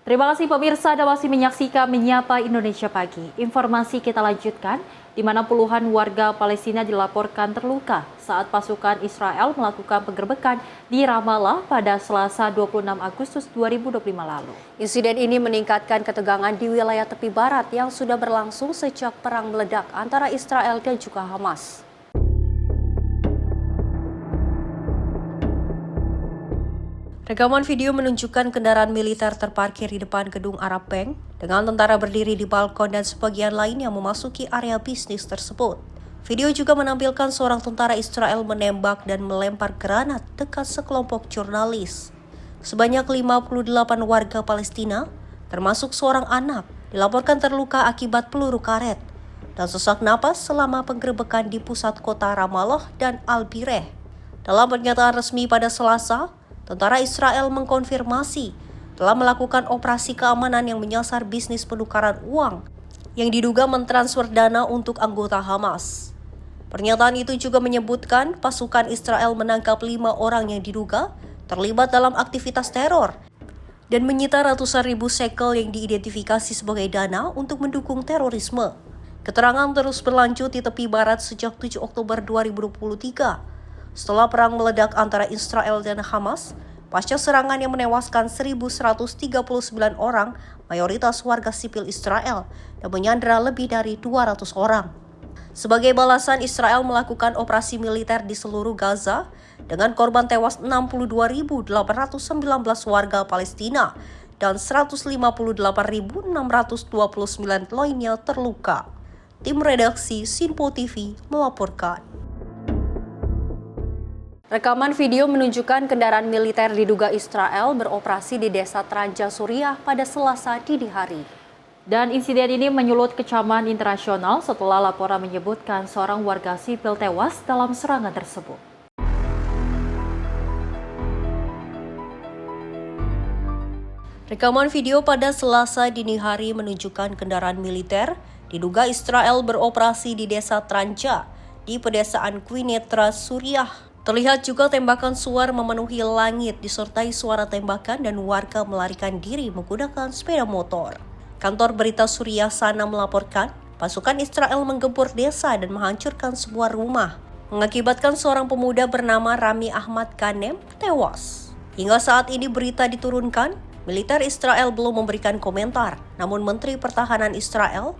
Terima kasih pemirsa Anda masih menyaksikan Menyapa Indonesia Pagi. Informasi kita lanjutkan, di mana puluhan warga Palestina dilaporkan terluka saat pasukan Israel melakukan penggerbekan di Ramallah pada Selasa 26 Agustus 2025 lalu. Insiden ini meningkatkan ketegangan di wilayah tepi barat yang sudah berlangsung sejak perang meledak antara Israel dan juga Hamas. Rekaman video menunjukkan kendaraan militer terparkir di depan gedung Arab Bank dengan tentara berdiri di balkon dan sebagian lain yang memasuki area bisnis tersebut. Video juga menampilkan seorang tentara Israel menembak dan melempar granat dekat sekelompok jurnalis. Sebanyak 58 warga Palestina, termasuk seorang anak, dilaporkan terluka akibat peluru karet dan sesak napas selama penggerebekan di pusat kota Ramallah dan Al-Bireh. Dalam pernyataan resmi pada Selasa, tentara Israel mengkonfirmasi telah melakukan operasi keamanan yang menyasar bisnis penukaran uang yang diduga mentransfer dana untuk anggota Hamas. Pernyataan itu juga menyebutkan pasukan Israel menangkap 5 orang yang diduga terlibat dalam aktivitas teror dan menyita ratusan ribu shekel yang diidentifikasi sebagai dana untuk mendukung terorisme. Keterangan terus berlanjut di tepi barat sejak 7 Oktober 2023. Setelah perang meledak antara Israel dan Hamas, pasca serangan yang menewaskan 1.139 orang, mayoritas warga sipil Israel, dan menyandera lebih dari 200 orang. Sebagai balasan, Israel melakukan operasi militer di seluruh Gaza dengan korban tewas 62.819 warga Palestina dan 158.629 lainnya terluka. Tim redaksi Sinpo TV melaporkan. Rekaman video menunjukkan kendaraan militer diduga Israel beroperasi di desa Tranja, Suriah pada Selasa dini hari. Dan insiden ini menyulut kecaman internasional setelah laporan menyebutkan seorang warga sipil tewas dalam serangan tersebut. Rekaman video pada Selasa dini hari menunjukkan kendaraan militer diduga Israel beroperasi di desa Tranja di pedesaan Quneitra, Suriah Terlihat juga tembakan suar memenuhi langit disertai suara tembakan dan warga melarikan diri menggunakan sepeda motor. Kantor berita Suriah Sana melaporkan, pasukan Israel menggempur desa dan menghancurkan sebuah rumah, mengakibatkan seorang pemuda bernama Rami Ahmad Ghanem tewas. Hingga saat ini berita diturunkan, militer Israel belum memberikan komentar. Namun Menteri Pertahanan Israel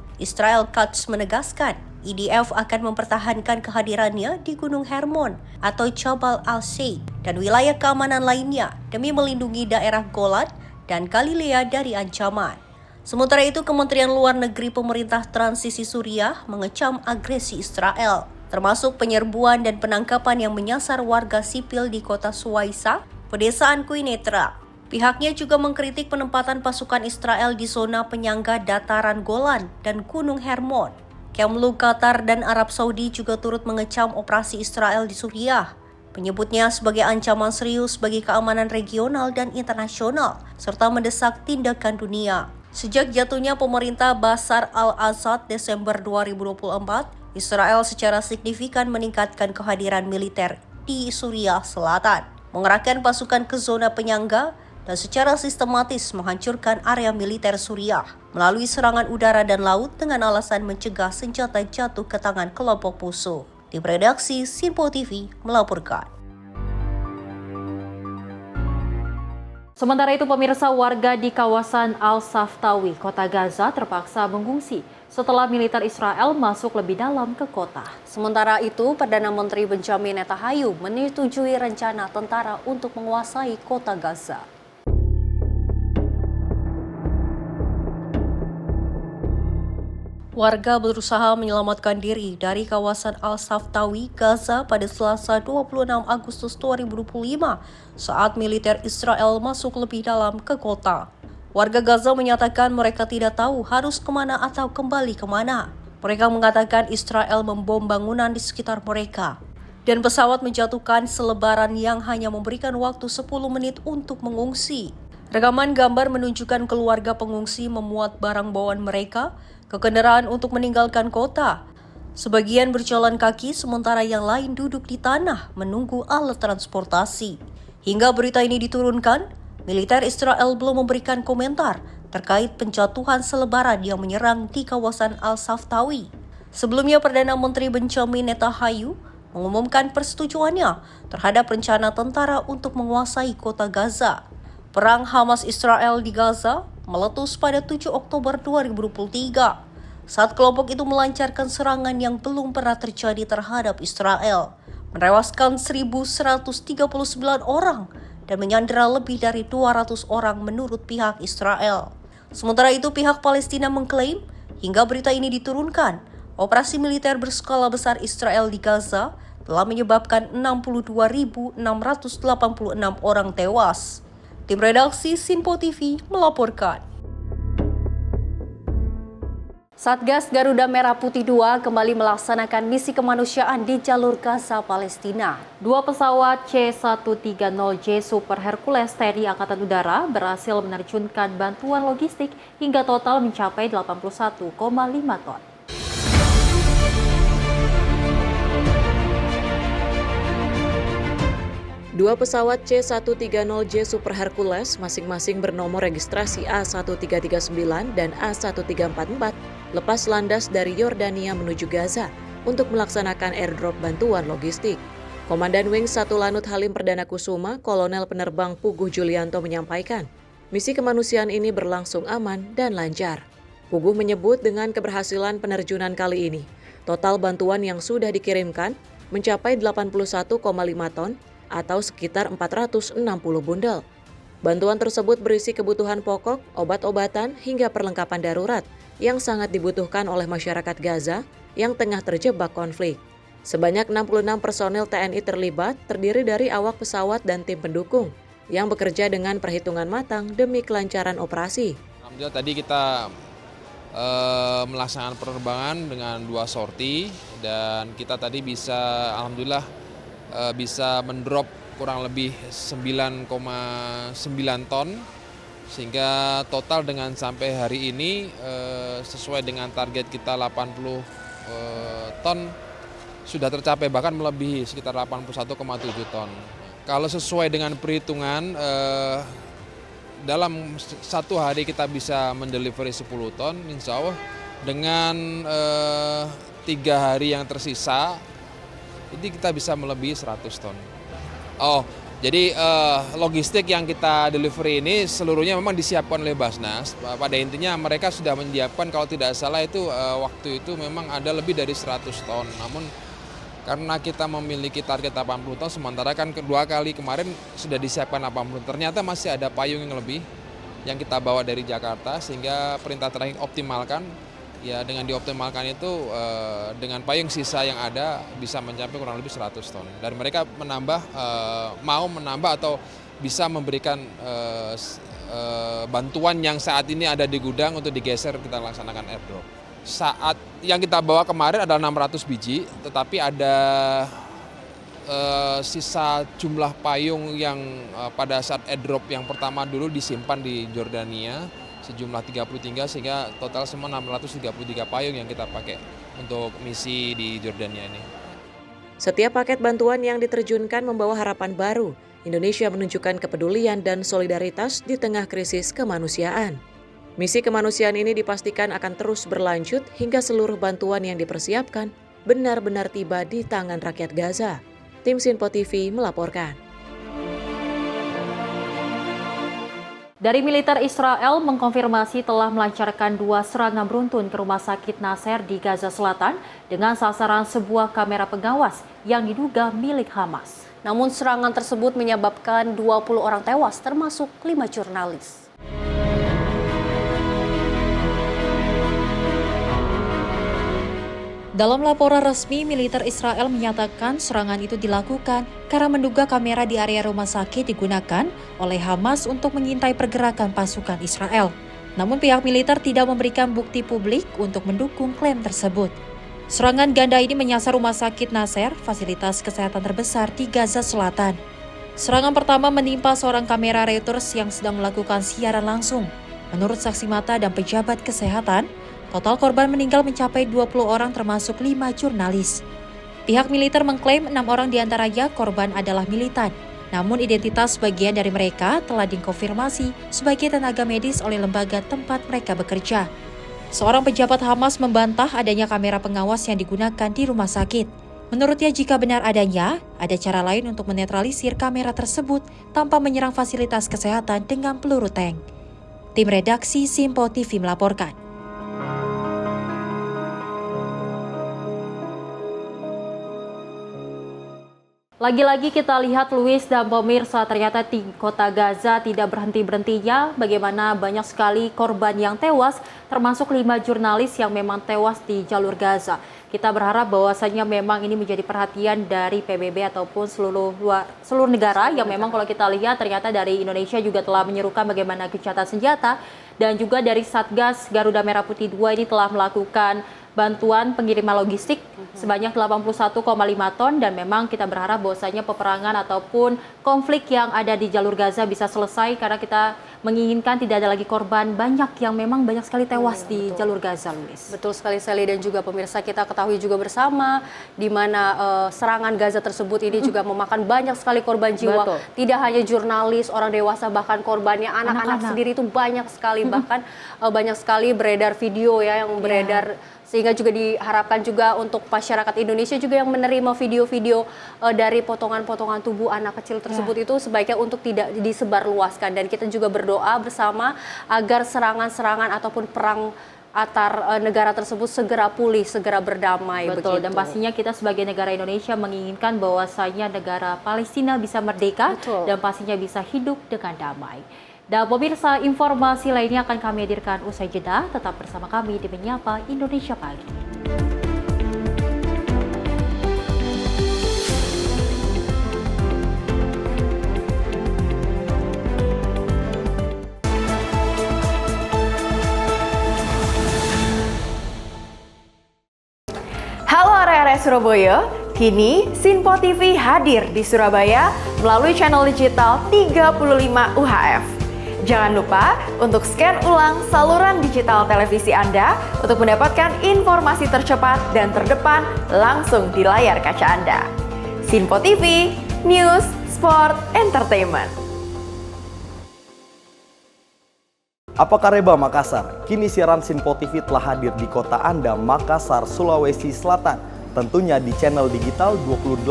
Katz menegaskan, IDF akan mempertahankan kehadirannya di Gunung Hermon atau Jabal al-Sayd dan wilayah keamanan lainnya demi melindungi daerah Golan dan Galilea dari ancaman. Sementara itu, Kementerian Luar Negeri Pemerintah Transisi Suriah mengecam agresi Israel, termasuk penyerbuan dan penangkapan yang menyasar warga sipil di kota Suwaisa, pedesaan Quneitra. Pihaknya juga mengkritik penempatan pasukan Israel di zona penyangga dataran Golan dan Gunung Hermon. Kemlu, Qatar, dan Arab Saudi juga turut mengecam operasi Israel di Suriah, menyebutnya sebagai ancaman serius bagi keamanan regional dan internasional, serta mendesak tindakan dunia. Sejak jatuhnya pemerintah Bashar al-Assad Desember 2024, Israel secara signifikan meningkatkan kehadiran militer di Suriah Selatan, mengerahkan pasukan ke zona penyangga, dan secara sistematis menghancurkan area militer Suriah melalui serangan udara dan laut dengan alasan mencegah senjata jatuh ke tangan kelompok musuh. Tim redaksi Sinpo TV melaporkan. Sementara itu, pemirsa, warga di kawasan Al-Saftawi, kota Gaza terpaksa mengungsi setelah militer Israel masuk lebih dalam ke kota. Sementara itu, Perdana Menteri Benjamin Netanyahu menyetujui rencana tentara untuk menguasai kota Gaza. Warga berusaha menyelamatkan diri dari kawasan Al-Saftawi, Gaza pada Selasa 26 Agustus 2025 saat militer Israel masuk lebih dalam ke kota. Warga Gaza menyatakan mereka tidak tahu harus kemana atau kembali kemana. Mereka mengatakan Israel membom bangunan di sekitar mereka dan pesawat menjatuhkan selebaran yang hanya memberikan waktu 10 menit untuk mengungsi. Rekaman gambar menunjukkan keluarga pengungsi memuat barang bawaan mereka ke kendaraan untuk meninggalkan kota. Sebagian berjalan kaki sementara yang lain duduk di tanah menunggu alat transportasi. Hingga berita ini diturunkan, militer Israel belum memberikan komentar terkait penjatuhan selebaran yang menyerang di kawasan Al-Saftawi. Sebelumnya, Perdana Menteri Benjamin Netanyahu mengumumkan persetujuannya terhadap rencana tentara untuk menguasai kota Gaza. Perang Hamas-Israel di Gaza meletus pada 7 Oktober 2023 saat kelompok itu melancarkan serangan yang belum pernah terjadi terhadap Israel, menewaskan 1.139 orang dan menyandera lebih dari 200 orang menurut pihak Israel. Sementara itu, pihak Palestina mengklaim hingga berita ini diturunkan, operasi militer berskala besar Israel di Gaza telah menyebabkan 62.686 orang tewas. Tim redaksi Sinpo TV melaporkan. Satgas Garuda Merah Putih II kembali melaksanakan misi kemanusiaan di jalur Gaza, Palestina. 2 pesawat C-130J Super Hercules TNI Angkatan Udara berhasil menerjunkan bantuan logistik hingga total mencapai 81,5 ton. Dua pesawat C-130J Super Hercules masing-masing bernomor registrasi A1339 dan A1344 lepas landas dari Yordania menuju Gaza untuk melaksanakan airdrop bantuan logistik. Komandan Wings 1 Lanut Halim Perdana Kusuma, Kolonel Penerbang Puguh Julianto menyampaikan, misi kemanusiaan ini berlangsung aman dan lancar. Puguh menyebut dengan keberhasilan penerjunan kali ini, total bantuan yang sudah dikirimkan mencapai 81,5 ton atau sekitar 460 bundel. Bantuan tersebut berisi kebutuhan pokok, obat-obatan, hingga perlengkapan darurat yang sangat dibutuhkan oleh masyarakat Gaza yang tengah terjebak konflik. Sebanyak 66 personel TNI terlibat, terdiri dari awak pesawat dan tim pendukung yang bekerja dengan perhitungan matang demi kelancaran operasi. Alhamdulillah tadi kita melaksanakan penerbangan dengan 2 sorti dan kita tadi bisa alhamdulillah bisa mendrop kurang lebih 9,9 ton sehingga total dengan sampai hari ini sesuai dengan target kita 80 ton sudah tercapai, bahkan melebihi sekitar 81,7 ton. Kalau sesuai dengan perhitungan, dalam satu hari kita bisa mendelivery 10 ton, insya Allah dengan 3 hari yang tersisa, ini kita bisa melebihi 100 ton. Jadi logistik yang kita delivery ini seluruhnya memang disiapkan oleh Basnas. Pada intinya mereka sudah menyiapkan, kalau tidak salah itu waktu itu memang ada lebih dari 100 ton. Namun karena kita memiliki target 80 ton, sementara kan kedua kali kemarin sudah disiapkan 80 ton. Ternyata masih ada payung yang lebih yang kita bawa dari Jakarta, sehingga perintah terakhir optimalkan. Ya dengan dioptimalkan itu dengan payung sisa yang ada bisa mencapai kurang lebih 100 ton. Dan mereka mau menambah atau bisa memberikan bantuan yang saat ini ada di gudang untuk digeser, kita laksanakan airdrop. Saat yang kita bawa kemarin adalah 600 biji, tetapi ada sisa jumlah payung yang pada saat airdrop yang pertama dulu disimpan di Jordania sejumlah 33, sehingga total semua 633 payung yang kita pakai untuk misi di Jordania ini. Setiap paket bantuan yang diterjunkan membawa harapan baru. Indonesia menunjukkan kepedulian dan solidaritas di tengah krisis kemanusiaan. Misi kemanusiaan ini dipastikan akan terus berlanjut hingga seluruh bantuan yang dipersiapkan benar-benar tiba di tangan rakyat Gaza. Tim Sinpo TV melaporkan. Dari militer Israel mengkonfirmasi telah melancarkan 2 serangan beruntun ke rumah sakit Nasser di Gaza Selatan dengan sasaran sebuah kamera pengawas yang diduga milik Hamas. Namun serangan tersebut menyebabkan 20 orang tewas, termasuk 5 jurnalis. Dalam laporan resmi, militer Israel menyatakan serangan itu dilakukan karena menduga kamera di area rumah sakit digunakan oleh Hamas untuk mengintai pergerakan pasukan Israel. Namun pihak militer tidak memberikan bukti publik untuk mendukung klaim tersebut. Serangan ganda ini menyasar rumah sakit Nasser, fasilitas kesehatan terbesar di Gaza Selatan. Serangan pertama menimpa seorang kamera Reuters yang sedang melakukan siaran langsung. Menurut saksi mata dan pejabat kesehatan, total korban meninggal mencapai 20 orang termasuk 5 jurnalis. Pihak militer mengklaim 6 orang diantaranya korban adalah militan. Namun identitas sebagian dari mereka telah dikonfirmasi sebagai tenaga medis oleh lembaga tempat mereka bekerja. Seorang pejabat Hamas membantah adanya kamera pengawas yang digunakan di rumah sakit. Menurutnya jika benar adanya, ada cara lain untuk menetralisir kamera tersebut tanpa menyerang fasilitas kesehatan dengan peluru tank. Tim redaksi Sinpo TV melaporkan. Lagi-lagi kita lihat Luis dan pemirsa, ternyata di kota Gaza tidak berhenti-berhentinya. Bagaimana banyak sekali korban yang tewas, termasuk 5 jurnalis yang memang tewas di jalur Gaza. Kita berharap bahwasanya memang ini menjadi perhatian dari PBB ataupun seluruh negara yang memang kalau kita lihat ternyata dari Indonesia juga telah menyerukan bagaimana gencatan senjata, dan juga dari Satgas Garuda Merah Putih 2 ini telah melakukan bantuan pengiriman logistik sebanyak 81,5 ton, dan memang kita berharap bahwasanya peperangan ataupun konflik yang ada di jalur Gaza bisa selesai, karena kita menginginkan tidak ada lagi korban banyak yang memang banyak sekali tewas di jalur Gaza, Luis. Betul sekali Sally, dan juga pemirsa kita ketahui juga bersama di mana serangan Gaza tersebut ini juga memakan banyak sekali korban jiwa. Betul. Tidak hanya jurnalis, orang dewasa, bahkan korbannya anak-anak sendiri itu banyak sekali, bahkan banyak sekali beredar video ya yang beredar. Sehingga juga diharapkan juga untuk masyarakat Indonesia juga yang menerima video-video dari potongan-potongan tubuh anak kecil tersebut itu sebaiknya untuk tidak disebarluaskan. Dan kita juga berdoa bersama agar serangan-serangan ataupun perang antar negara tersebut segera pulih, segera berdamai. Betul, begitu. dan pastinya kita sebagai negara Indonesia menginginkan bahwasanya negara Palestina bisa merdeka. Betul. Dan pastinya bisa hidup dengan damai. Dan pemirsa, informasi lainnya akan kami hadirkan usai jeda. Tetap bersama kami di Menyapa Indonesia Pagi. Halo area-area Surabaya, kini Sinpo TV hadir di Surabaya melalui channel digital 35 UHF. Jangan lupa untuk scan ulang saluran digital televisi Anda untuk mendapatkan informasi tercepat dan terdepan langsung di layar kaca Anda. Sinpo TV, News, Sport, Entertainment. Apa Kareba Makassar? Kini siaran Sinpo TV telah hadir di kota Anda, Makassar, Sulawesi Selatan. Tentunya di channel digital 28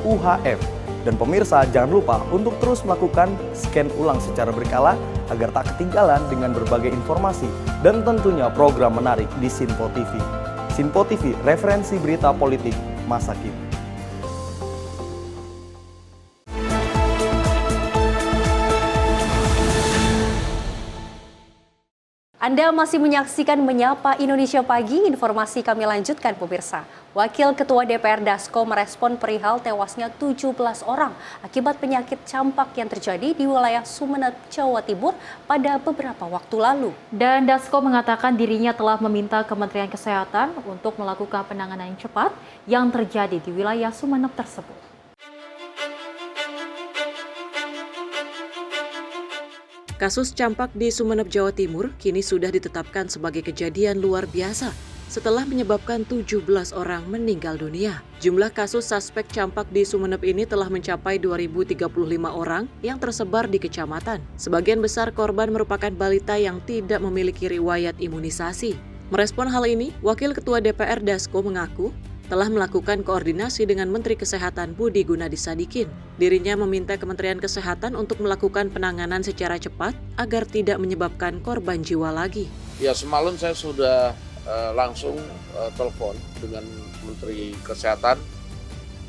UHF. Dan pemirsa jangan lupa untuk terus melakukan scan ulang secara berkala agar tak ketinggalan dengan berbagai informasi dan tentunya program menarik di Sinpo TV. Sinpo TV, referensi berita politik masa kini. Anda masih menyaksikan Menyapa Indonesia Pagi, informasi kami lanjutkan pemirsa. Wakil Ketua DPR Dasko merespon perihal tewasnya 17 orang akibat penyakit campak yang terjadi di wilayah Sumeneb, Jawa Timur pada beberapa waktu lalu. Dan Dasko mengatakan dirinya telah meminta Kementerian Kesehatan untuk melakukan penanganan yang cepat yang terjadi di wilayah Sumeneb tersebut. Kasus campak di Sumeneb, Jawa Timur kini sudah ditetapkan sebagai kejadian luar biasa setelah menyebabkan 17 orang meninggal dunia. Jumlah kasus suspek campak di Sumeneb ini telah mencapai 2.035 orang yang tersebar di kecamatan. Sebagian besar korban merupakan balita yang tidak memiliki riwayat imunisasi. Merespon hal ini, Wakil Ketua DPR Dasko mengaku telah melakukan koordinasi dengan Menteri Kesehatan Budi Gunadi Sadikin. Dirinya meminta Kementerian Kesehatan untuk melakukan penanganan secara cepat agar tidak menyebabkan korban jiwa lagi. Ya, semalam saya sudah langsung telepon dengan Menteri Kesehatan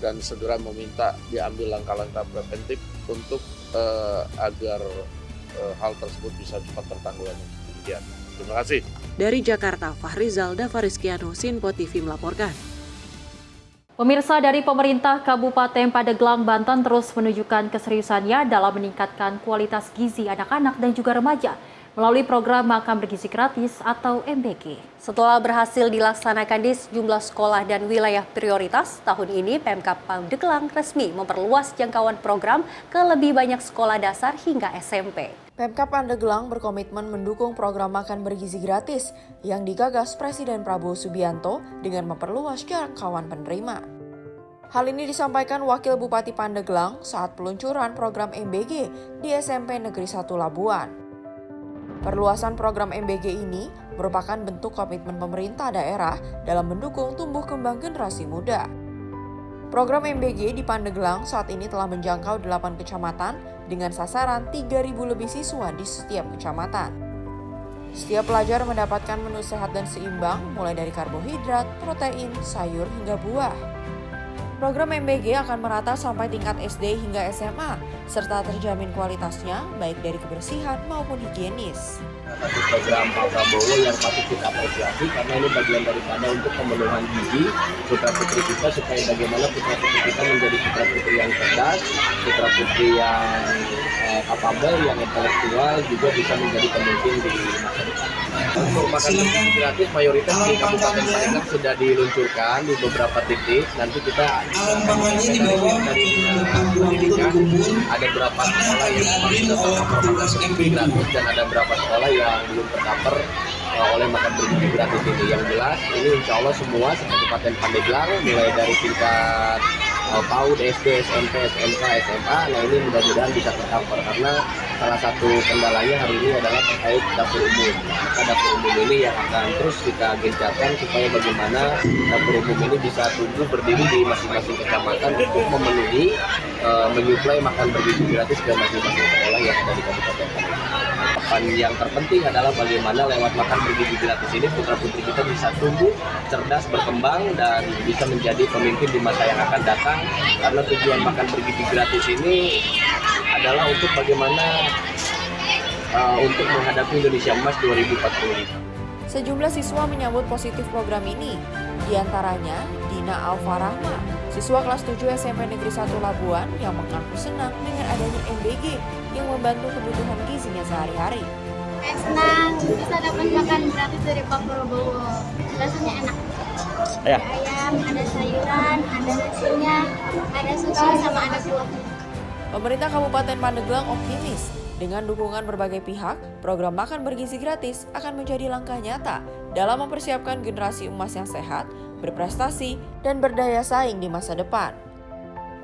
dan segera meminta diambil langkah-langkah preventif untuk agar hal tersebut bisa cepat tertanggulangi. Terima kasih. Dari Jakarta, Fahrizal Davarizkiano, Sinpo TV melaporkan. Pemirsa, dari pemerintah Kabupaten Pandeglang, Banten terus menunjukkan keseriusannya dalam meningkatkan kualitas gizi anak-anak dan juga remaja melalui program Makan Bergizi Gratis atau MBG. Setelah berhasil dilaksanakan di sejumlah sekolah dan wilayah prioritas, tahun ini Pemkab Pandeglang resmi memperluas jangkauan program ke lebih banyak sekolah dasar hingga SMP. Pemkab Pandeglang berkomitmen mendukung program Makan Bergizi Gratis yang digagas Presiden Prabowo Subianto dengan memperluas jangkauan penerima. Hal ini disampaikan Wakil Bupati Pandeglang saat peluncuran program MBG di SMP Negeri 1 Labuan. Perluasan program MBG ini merupakan bentuk komitmen pemerintah daerah dalam mendukung tumbuh kembang generasi muda. Program MBG di Pandeglang saat ini telah menjangkau 8 kecamatan dengan sasaran 3.000 lebih siswa di setiap kecamatan. Setiap pelajar mendapatkan menu sehat dan seimbang mulai dari karbohidrat, protein, sayur hingga buah. Program MBG akan merata sampai tingkat SD hingga SMA, serta terjamin kualitasnya baik dari kebersihan maupun higienis. Satu program Pak Prabowo yang patut kita apresiasi karena ini bagian daripada untuk pemenuhan gizi putra-putri kita supaya bagaimana putra-putri kita menjadi putra-putri yang cerdas, putra-putri yang kapabel, yang intelektual juga bisa menjadi pemimpin di masa depan. Untuk makan bergizi gratis mayoritas di Kabupaten Pandeglang sudah diluncurkan di beberapa titik. Nanti kita dari pendidikan ada berapa sekolah yang sudah tercover makan bergizi gratis dan ada berapa sekolah yang belum tercover oleh makan bergizi gratis ini. Yang jelas ini insya Allah semua Kabupaten Pandeglang mulai dari tingkat PAUD, SD, SMP, SMK, SMA, nah ini mudah-mudahan bisa tercover karena salah satu kendalanya hari ini adalah terkait dapur umum. Maka dapur umum ini yang akan terus kita gencarkan supaya bagaimana dapur umum ini bisa tumbuh berdiri di masing-masing kecamatan untuk memenuhi menyuplai makan bergizi gratis ke masing-masing sekolah yang ada di Kabupaten Pandeglang. Yang terpenting adalah bagaimana lewat makan bergizi gratis ini putra-putri kita bisa tumbuh, cerdas, berkembang, dan bisa menjadi pemimpin di masa yang akan datang. Karena tujuan makan bergizi gratis ini adalah untuk bagaimana untuk menghadapi Indonesia Emas 2045. Sejumlah siswa menyambut positif program ini, diantaranya Dina Alfarahma, siswa kelas 7 SMP Negeri 1 Labuan yang mengaku senang dengan adanya MBG yang membantu kebutuhan gizinya sehari-hari. Senang bisa dapat makan gratis dari Pak Prabowo, rasanya enak. Ada ayam, ada sayuran, ada nasinya, ada susu sama ada kuahnya. Pemerintah Kabupaten Pandeglang optimis Dengan dukungan berbagai pihak, program makan bergizi gratis akan menjadi langkah nyata dalam mempersiapkan generasi emas yang sehat, berprestasi, dan berdaya saing di masa depan.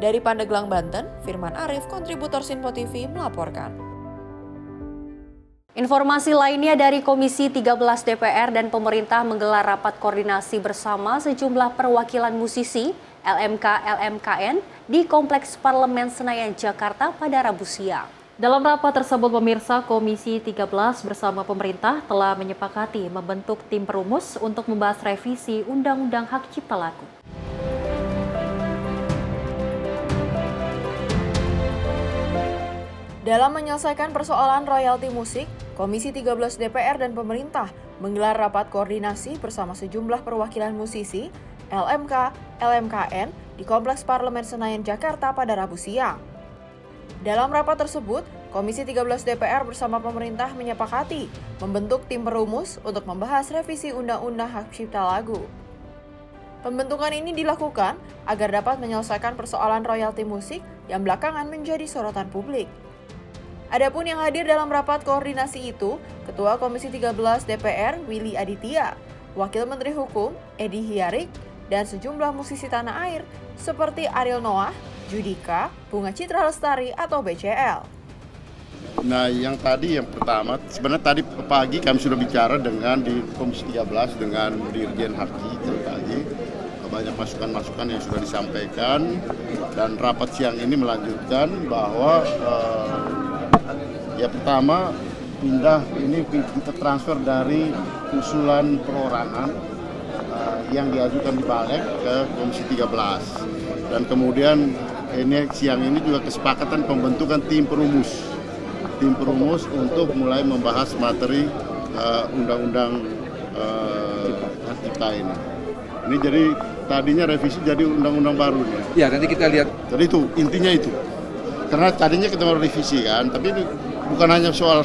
Dari Pandeglang, Banten, Firman Arif, kontributor Sinpo TV melaporkan. Informasi lainnya dari Komisi 13 DPR dan pemerintah menggelar rapat koordinasi bersama sejumlah perwakilan musisi LMK-LMKN di Kompleks Parlemen Senayan, Jakarta pada Rabu siang. Dalam rapat tersebut, pemirsa, Komisi 13 bersama pemerintah telah menyepakati membentuk tim perumus untuk membahas revisi Undang-Undang Hak Cipta Lagu. Dalam menyelesaikan persoalan royalti musik, Komisi 13 DPR dan pemerintah menggelar rapat koordinasi bersama sejumlah perwakilan musisi LMK, LMKN di Kompleks Parlemen Senayan, Jakarta pada Rabu siang. Dalam rapat tersebut, Komisi 13 DPR bersama pemerintah menyepakati membentuk tim perumus untuk membahas revisi Undang-Undang Hak Cipta Lagu. Pembentukan ini dilakukan agar dapat menyelesaikan persoalan royalti musik yang belakangan menjadi sorotan publik. Adapun yang hadir dalam rapat koordinasi itu, Ketua Komisi 13 DPR Willy Aditya, Wakil Menteri Hukum Edi Hiarik, dan sejumlah musisi tanah air seperti Ariel Noah, Judika, Bunga Citra Lestari atau BCL. Nah, yang pertama, sebenarnya tadi pagi kami sudah bicara dengan di Komisi 13 dengan Dirjen Haki tadi pagi. Banyak masukan-masukan yang sudah disampaikan dan rapat siang ini melanjutkan bahwa pertama pindah ini kita transfer dari usulan perorangan yang diajukan di Balik ke Komisi 13 dan kemudian ini siang ini juga kesepakatan pembentukan tim perumus untuk mulai membahas materi undang-undang hak cipta ini. Ini jadi tadinya revisi jadi undang-undang baru nih. Ya, nanti kita lihat. Jadi itu intinya itu. Karena tadinya kita mau revisi kan, tapi ini bukan hanya soal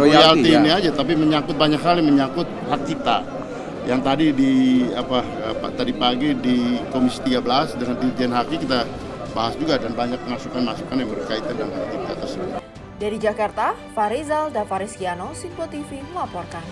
royalti ini aja, tapi menyangkut banyak hal, menyangkut hak cipta. Yang tadi tadi pagi di Komisi 13 dengan Dirjen Haki kita bahas juga dan banyak masukan-masukan yang berkaitan dengan hak cipta tersebut. Dari Jakarta, Farizal Davarizkiano, Sinpo TV melaporkan.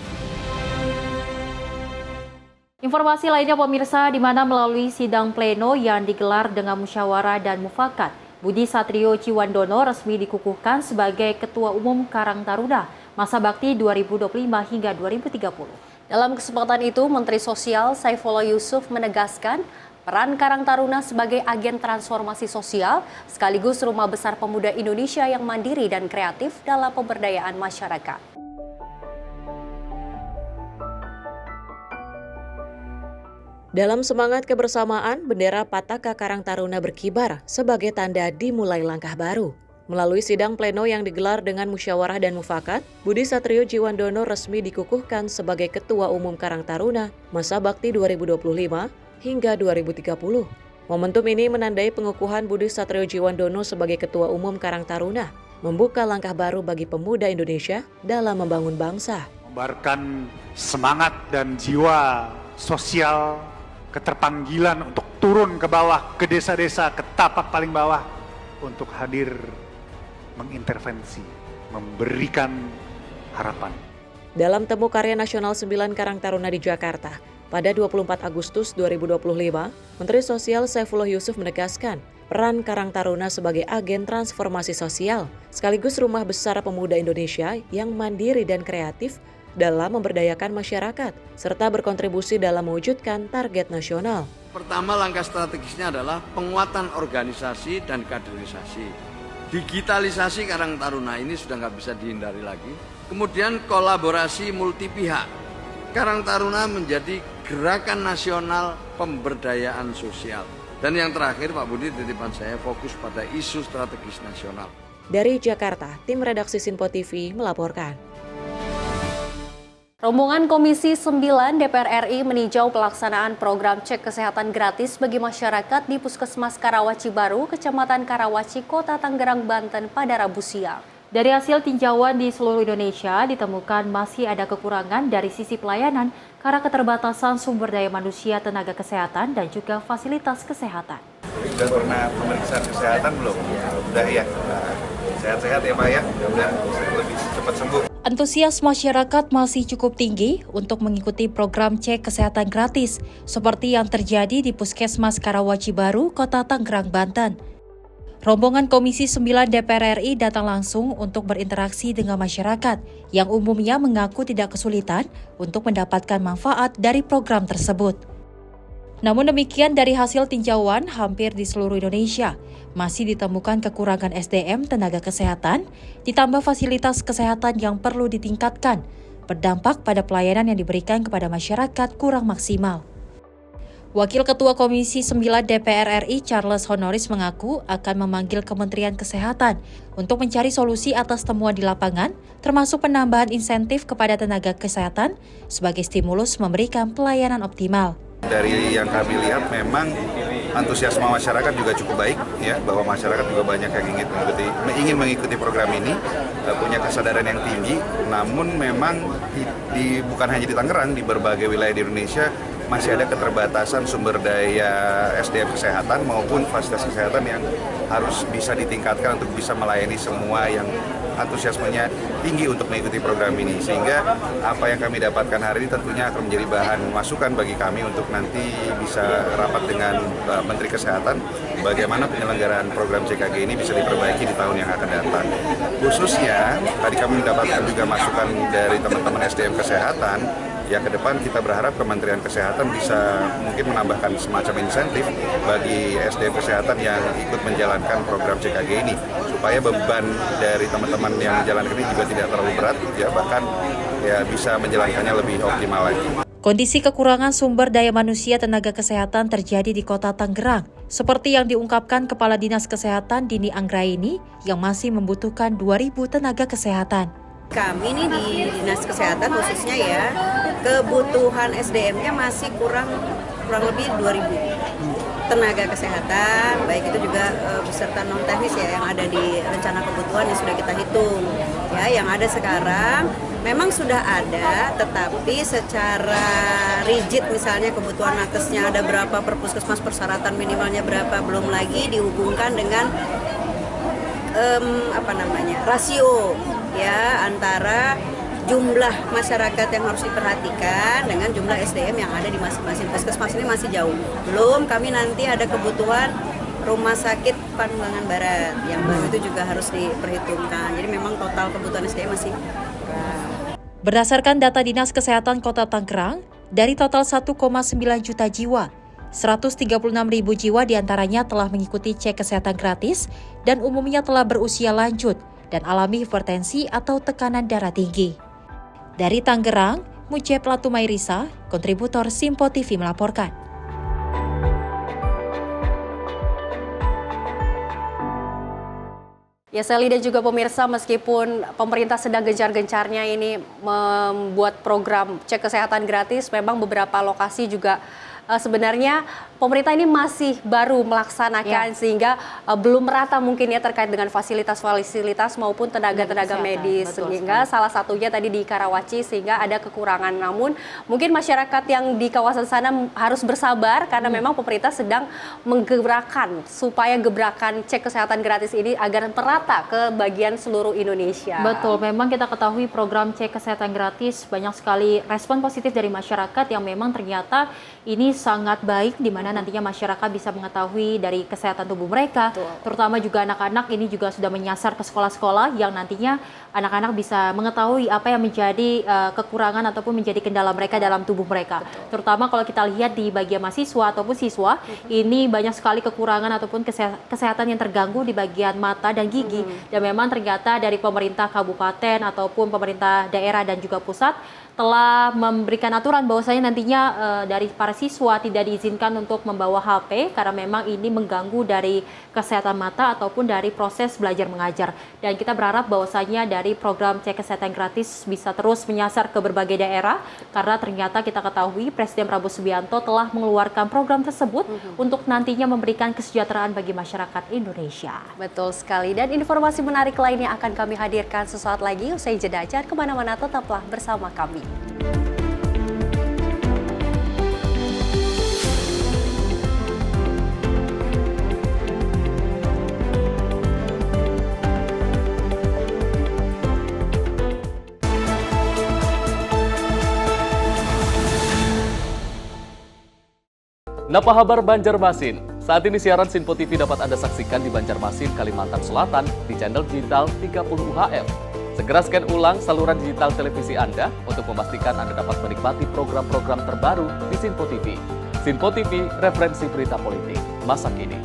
Informasi lainnya pemirsa, di mana melalui sidang pleno yang digelar dengan musyawarah dan mufakat, Budi Satrio Ciwandono resmi dikukuhkan sebagai Ketua Umum Karang Taruna masa bakti 2025 hingga 2030. Dalam kesempatan itu, Menteri Sosial Saifullah Yusuf menegaskan peran Karang Taruna sebagai agen transformasi sosial sekaligus rumah besar pemuda Indonesia yang mandiri dan kreatif dalam pemberdayaan masyarakat. Dalam semangat kebersamaan, bendera Pataka Karang Taruna berkibar sebagai tanda dimulai langkah baru. Melalui sidang pleno yang digelar dengan musyawarah dan mufakat, Budi Satrio Ciwandono resmi dikukuhkan sebagai Ketua Umum Karang Taruna masa bakti 2025 hingga 2030. Momentum ini menandai pengukuhan Budi Satrio Ciwandono sebagai Ketua Umum Karang Taruna, membuka langkah baru bagi pemuda Indonesia dalam membangun bangsa. Membarkan semangat dan jiwa sosial, keterpanggilan untuk turun ke bawah, ke desa-desa, ke tapak paling bawah, untuk hadir mengintervensi, memberikan harapan. Dalam Temu Karya Nasional 9 Karang Taruna di Jakarta, pada 24 Agustus 2025, Menteri Sosial Saifullah Yusuf menegaskan peran Karang Taruna sebagai agen transformasi sosial, sekaligus rumah besar pemuda Indonesia yang mandiri dan kreatif dalam memberdayakan masyarakat, serta berkontribusi dalam mewujudkan target nasional. Pertama, langkah strategisnya adalah penguatan organisasi dan kaderisasi. Digitalisasi Karang Taruna ini sudah nggak bisa dihindari lagi. Kemudian kolaborasi multi pihak. Karang Taruna menjadi gerakan nasional pemberdayaan sosial. Dan yang terakhir, Pak Budi, titipan saya fokus pada isu strategis nasional. Dari Jakarta, tim redaksi Sinpo TV melaporkan. Rombongan Komisi 9 DPR RI meninjau pelaksanaan program cek kesehatan gratis bagi masyarakat di Puskesmas Karawaci Baru, Kecamatan Karawaci, Kota Tangerang, Banten pada Rabu siang. Dari hasil tinjauan di seluruh Indonesia, ditemukan masih ada kekurangan dari sisi pelayanan karena keterbatasan sumber daya manusia, tenaga kesehatan, dan juga fasilitas kesehatan. Sudah pernah pemeriksaan kesehatan belum? Sudah ya. Sehat-sehat ya Pak ya, mudah-mudahan lebih cepat sembuh. Antusias masyarakat masih cukup tinggi untuk mengikuti program cek kesehatan gratis, seperti yang terjadi di Puskesmas Karawaci Baru, Kota Tangerang, Banten. Rombongan Komisi 9 DPR RI datang langsung untuk berinteraksi dengan masyarakat yang umumnya mengaku tidak kesulitan untuk mendapatkan manfaat dari program tersebut. Namun demikian, dari hasil tinjauan hampir di seluruh Indonesia, masih ditemukan kekurangan SDM tenaga kesehatan, ditambah fasilitas kesehatan yang perlu ditingkatkan, berdampak pada pelayanan yang diberikan kepada masyarakat kurang maksimal. Wakil Ketua Komisi 9 DPR RI Charles Honoris mengaku akan memanggil Kementerian Kesehatan untuk mencari solusi atas temuan di lapangan, termasuk penambahan insentif kepada tenaga kesehatan sebagai stimulus memberikan pelayanan optimal. Dari yang kami lihat memang antusiasme masyarakat juga cukup baik ya, bahwa masyarakat juga banyak yang ingin mengikuti program ini, punya kesadaran yang tinggi. Namun memang bukan hanya di Tangerang, di berbagai wilayah di Indonesia masih ada keterbatasan sumber daya SDM kesehatan maupun fasilitas kesehatan yang harus bisa ditingkatkan untuk bisa melayani semua yang antusiasmenya tinggi untuk mengikuti program ini. Sehingga apa yang kami dapatkan hari ini tentunya akan menjadi bahan masukan bagi kami untuk nanti bisa rapat dengan Menteri Kesehatan bagaimana penyelenggaraan program CKG ini bisa diperbaiki di tahun yang akan datang. Khususnya tadi kami mendapatkan juga masukan dari teman-teman SDM Kesehatan. Ya, ke depan kita berharap Kementerian Kesehatan bisa mungkin menambahkan semacam insentif bagi SDM Kesehatan yang ikut menjalankan program CKG ini, supaya beban dari teman-teman yang menjalankan ini juga tidak terlalu berat, ya bahkan ya bisa menjalankannya lebih optimal lagi. Kondisi kekurangan sumber daya manusia tenaga kesehatan terjadi di Kota Tangerang, seperti yang diungkapkan Kepala Dinas Kesehatan Dini Anggraini yang masih membutuhkan 2.000 tenaga kesehatan. Kami nih di Dinas Kesehatan khususnya ya, kebutuhan SDM-nya masih kurang lebih 2.000 tenaga kesehatan, baik itu juga beserta non teknis ya yang ada di rencana kebutuhan yang sudah kita hitung. Ya, yang ada sekarang memang sudah ada, tetapi secara rigid misalnya kebutuhan nakesnya ada berapa per puskesmas, persyaratan minimalnya berapa, belum lagi dihubungkan dengan rasio ya antara jumlah masyarakat yang harus diperhatikan dengan jumlah SDM yang ada di masing-masing puskesmas. Ini masih jauh. Belum kami nanti ada kebutuhan rumah sakit Pangandaran Barat yang baru itu juga harus diperhitungkan. Jadi memang total kebutuhan SDM masih kurang. Berdasarkan data Dinas Kesehatan Kota Tangerang, dari total 1,9 juta jiwa, 136.000 jiwa diantaranya telah mengikuti cek kesehatan gratis dan umumnya telah berusia lanjut dan alami hipertensi atau tekanan darah tinggi. Dari Tangerang, Mujeb Latumairisa, kontributor Simpo TV melaporkan. Ya Sally dan juga pemirsa, meskipun pemerintah sedang gencar-gencarnya ini membuat program cek kesehatan gratis, memang beberapa lokasi juga sebenarnya pemerintah ini masih baru melaksanakan sehingga belum merata mungkin ya terkait dengan fasilitas-fasilitas maupun tenaga-tenaga medis. Sehingga salah satunya tadi di Karawaci sehingga ada kekurangan. Namun mungkin masyarakat yang di kawasan sana harus bersabar karena memang pemerintah sedang menggebrakan supaya gebrakan cek kesehatan gratis ini agar merata ke bagian seluruh Indonesia. Betul, memang kita ketahui program cek kesehatan gratis banyak sekali respon positif dari masyarakat yang memang ternyata ini sangat baik di mana nantinya masyarakat bisa mengetahui dari kesehatan tubuh mereka. Betul. Terutama juga anak-anak ini juga sudah menyasar ke sekolah-sekolah yang nantinya anak-anak bisa mengetahui apa yang menjadi kekurangan ataupun menjadi kendala mereka dalam tubuh mereka. Betul. Terutama kalau kita lihat di bagian mahasiswa ataupun siswa, ini banyak sekali kekurangan ataupun kesehatan yang terganggu di bagian mata dan gigi. Dan memang ternyata dari pemerintah kabupaten ataupun pemerintah daerah dan juga pusat telah memberikan aturan bahwasanya nantinya dari para siswa tidak diizinkan untuk membawa HP karena memang ini mengganggu dari kesehatan mata ataupun dari proses belajar mengajar. Dan kita berharap bahwasanya dari program cek kesehatan gratis bisa terus menyasar ke berbagai daerah karena ternyata kita ketahui Presiden Prabowo Subianto telah mengeluarkan program tersebut untuk nantinya memberikan kesejahteraan bagi masyarakat Indonesia. Betul sekali, dan informasi menarik lainnya akan kami hadirkan sesaat lagi. Usai jeda, jangan kemana-mana, tetaplah bersama kami. Napa kabar Banjarmasin? Saat ini siaran Sinpo TV dapat Anda saksikan di Banjarmasin, Kalimantan Selatan di channel digital 30 UHF. Segera scan ulang saluran digital televisi Anda untuk memastikan Anda dapat menikmati program-program terbaru di Sinpo TV. Sinpo TV, referensi berita politik masa kini.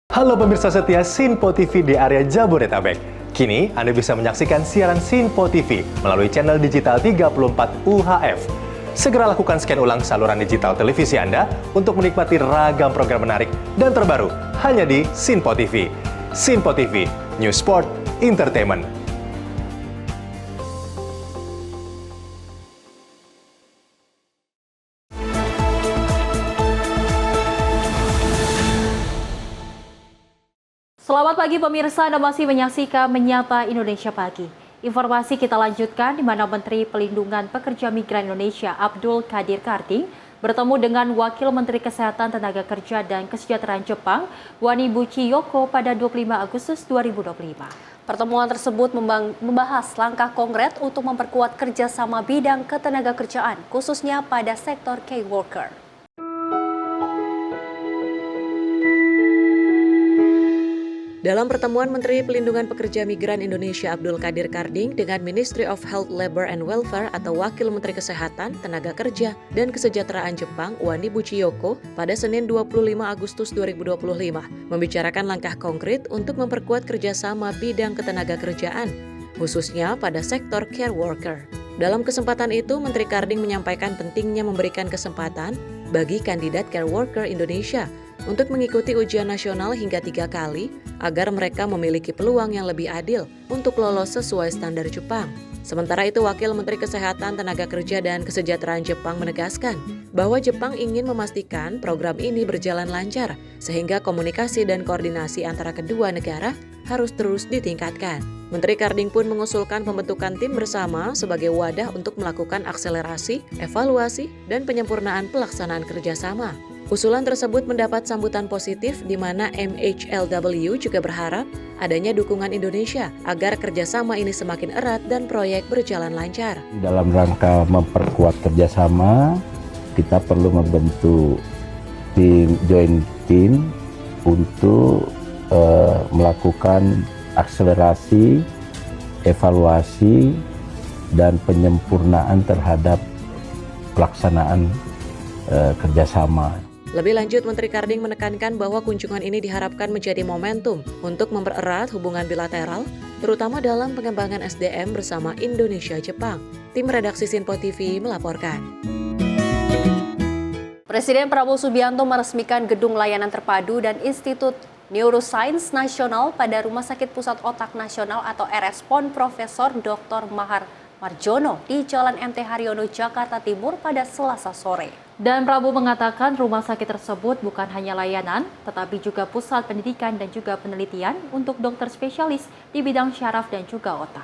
Halo pemirsa setia Sinpo TV di area Jabodetabek. Kini Anda bisa menyaksikan siaran Sinpo TV melalui channel digital 34 UHF. Segera lakukan scan ulang saluran digital televisi Anda untuk menikmati ragam program menarik dan terbaru hanya di Sinpo TV. Sinpo TV, News Sport, Entertainment. Selamat pagi pemirsa, Anda masih menyaksikan Menyapa Indonesia Pagi. Informasi kita lanjutkan di mana Menteri Pelindungan Pekerja Migran Indonesia Abdul Qadir Karding bertemu dengan Wakil Menteri Kesehatan Tenaga Kerja dan Kesejahteraan Jepang Wanibuchi Yoko pada 25 Agustus 2025. Pertemuan tersebut membahas langkah konkret untuk memperkuat kerjasama bidang ketenagakerjaan, khususnya pada sektor K-worker. Dalam pertemuan Menteri Pelindungan Pekerja Migran Indonesia Abdul Qadir Karding dengan Ministry of Health, Labor and Welfare atau Wakil Menteri Kesehatan, Tenaga Kerja, dan Kesejahteraan Jepang Wanibuchi Yoko pada Senin 25 Agustus 2025 membicarakan langkah konkret untuk memperkuat kerjasama bidang ketenagakerjaan, khususnya pada sektor care worker. Dalam kesempatan itu, Menteri Karding menyampaikan pentingnya memberikan kesempatan bagi kandidat care worker Indonesia untuk mengikuti ujian nasional hingga 3 kali agar mereka memiliki peluang yang lebih adil untuk lolos sesuai standar Jepang. Sementara itu, Wakil Menteri Kesehatan, Tenaga Kerja, dan Kesejahteraan Jepang menegaskan bahwa Jepang ingin memastikan program ini berjalan lancar sehingga komunikasi dan koordinasi antara kedua negara harus terus ditingkatkan. Menteri Karding pun mengusulkan pembentukan tim bersama sebagai wadah untuk melakukan akselerasi, evaluasi, dan penyempurnaan pelaksanaan kerjasama. Usulan tersebut mendapat sambutan positif di mana MHLW juga berharap adanya dukungan Indonesia agar kerjasama ini semakin erat dan proyek berjalan lancar. Dalam rangka memperkuat kerjasama, kita perlu membentuk joint team untuk melakukan akselerasi, evaluasi, dan penyempurnaan terhadap pelaksanaan kerjasama. Lebih lanjut, Menteri Karding menekankan bahwa kunjungan ini diharapkan menjadi momentum untuk mempererat hubungan bilateral, terutama dalam pengembangan SDM bersama Indonesia-Jepang. Tim redaksi Sinpo TV melaporkan. Presiden Prabowo Subianto meresmikan Gedung Layanan Terpadu dan Institut Neuroscience Nasional pada Rumah Sakit Pusat Otak Nasional atau RSPON Profesor Dr. Mahar Marjono di Jalan MT Haryono, Jakarta Timur pada Selasa sore. Dan Prabowo mengatakan rumah sakit tersebut bukan hanya layanan, tetapi juga pusat pendidikan dan juga penelitian untuk dokter spesialis di bidang syaraf dan juga otak.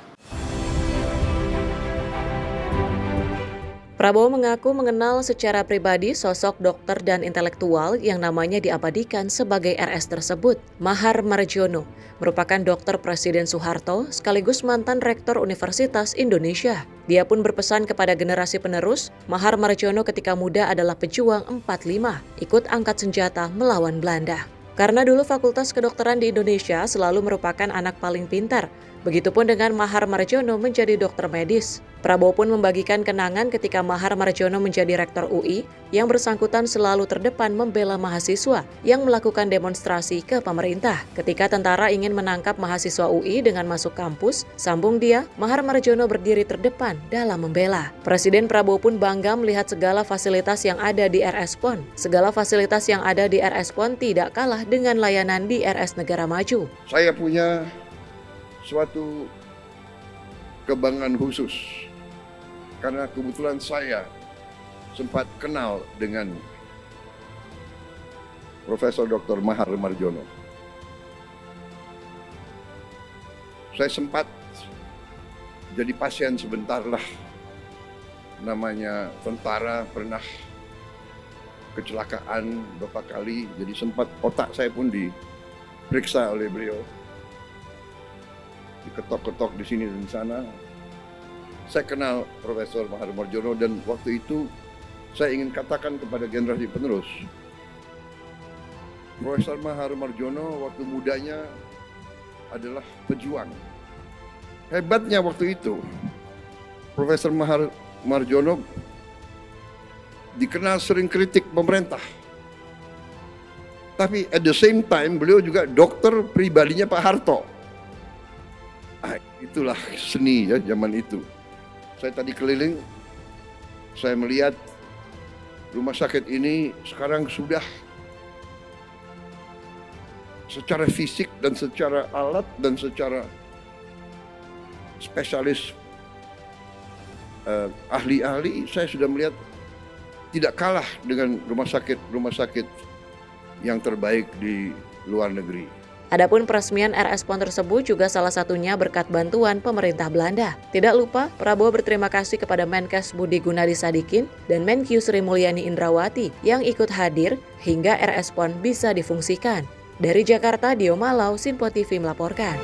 Prabowo mengaku mengenal secara pribadi sosok dokter dan intelektual yang namanya diabadikan sebagai RS tersebut. Mahar Marjono merupakan dokter Presiden Soeharto sekaligus mantan Rektor Universitas Indonesia. Dia pun berpesan kepada generasi penerus, Mahar Marjono ketika muda adalah pejuang 45, ikut angkat senjata melawan Belanda. Karena dulu Fakultas Kedokteran di Indonesia selalu merupakan anak paling pintar, begitupun dengan Mahar Marjono menjadi dokter medis. Prabowo pun membagikan kenangan ketika Mahar Marjono menjadi rektor UI, yang bersangkutan selalu terdepan membela mahasiswa yang melakukan demonstrasi ke pemerintah. Ketika tentara ingin menangkap mahasiswa UI dengan masuk kampus, sambung dia, Mahar Marjono berdiri terdepan dalam membela. Presiden Prabowo pun bangga melihat segala fasilitas yang ada di RSPON. Segala fasilitas yang ada di RSPON tidak kalah dengan layanan di RS Negara Maju. Saya punya suatu kebanggaan khusus karena kebetulan saya sempat kenal dengan Profesor Dr. Mahar Marjono. Saya sempat jadi pasien sebentar lah, namanya tentara, pernah kecelakaan beberapa kali, jadi sempat otak saya pun diperiksa oleh beliau, diketok-ketok di sini dan di sana. Saya kenal Profesor Mahar Marjono dan waktu itu saya ingin katakan kepada generasi penerus, Profesor Mahar Marjono waktu mudanya adalah pejuang. Hebatnya waktu itu, Profesor Mahar Marjono dikenal sering kritik pemerintah. Tapi at the same time beliau juga dokter pribadinya Pak Harto. Itulah seni ya zaman itu. Saya tadi keliling, saya melihat rumah sakit ini sekarang sudah secara fisik dan secara alat dan secara spesialis ahli-ahli, saya sudah melihat tidak kalah dengan rumah sakit yang terbaik di luar negeri. Adapun peresmian RS PON tersebut juga salah satunya berkat bantuan pemerintah Belanda. Tidak lupa, Prabowo berterima kasih kepada Menkes Budi Gunadi Sadikin dan Menkyu Sri Mulyani Indrawati yang ikut hadir hingga RS PON bisa difungsikan. Dari Jakarta, Dio Malau, Sinpo TV melaporkan.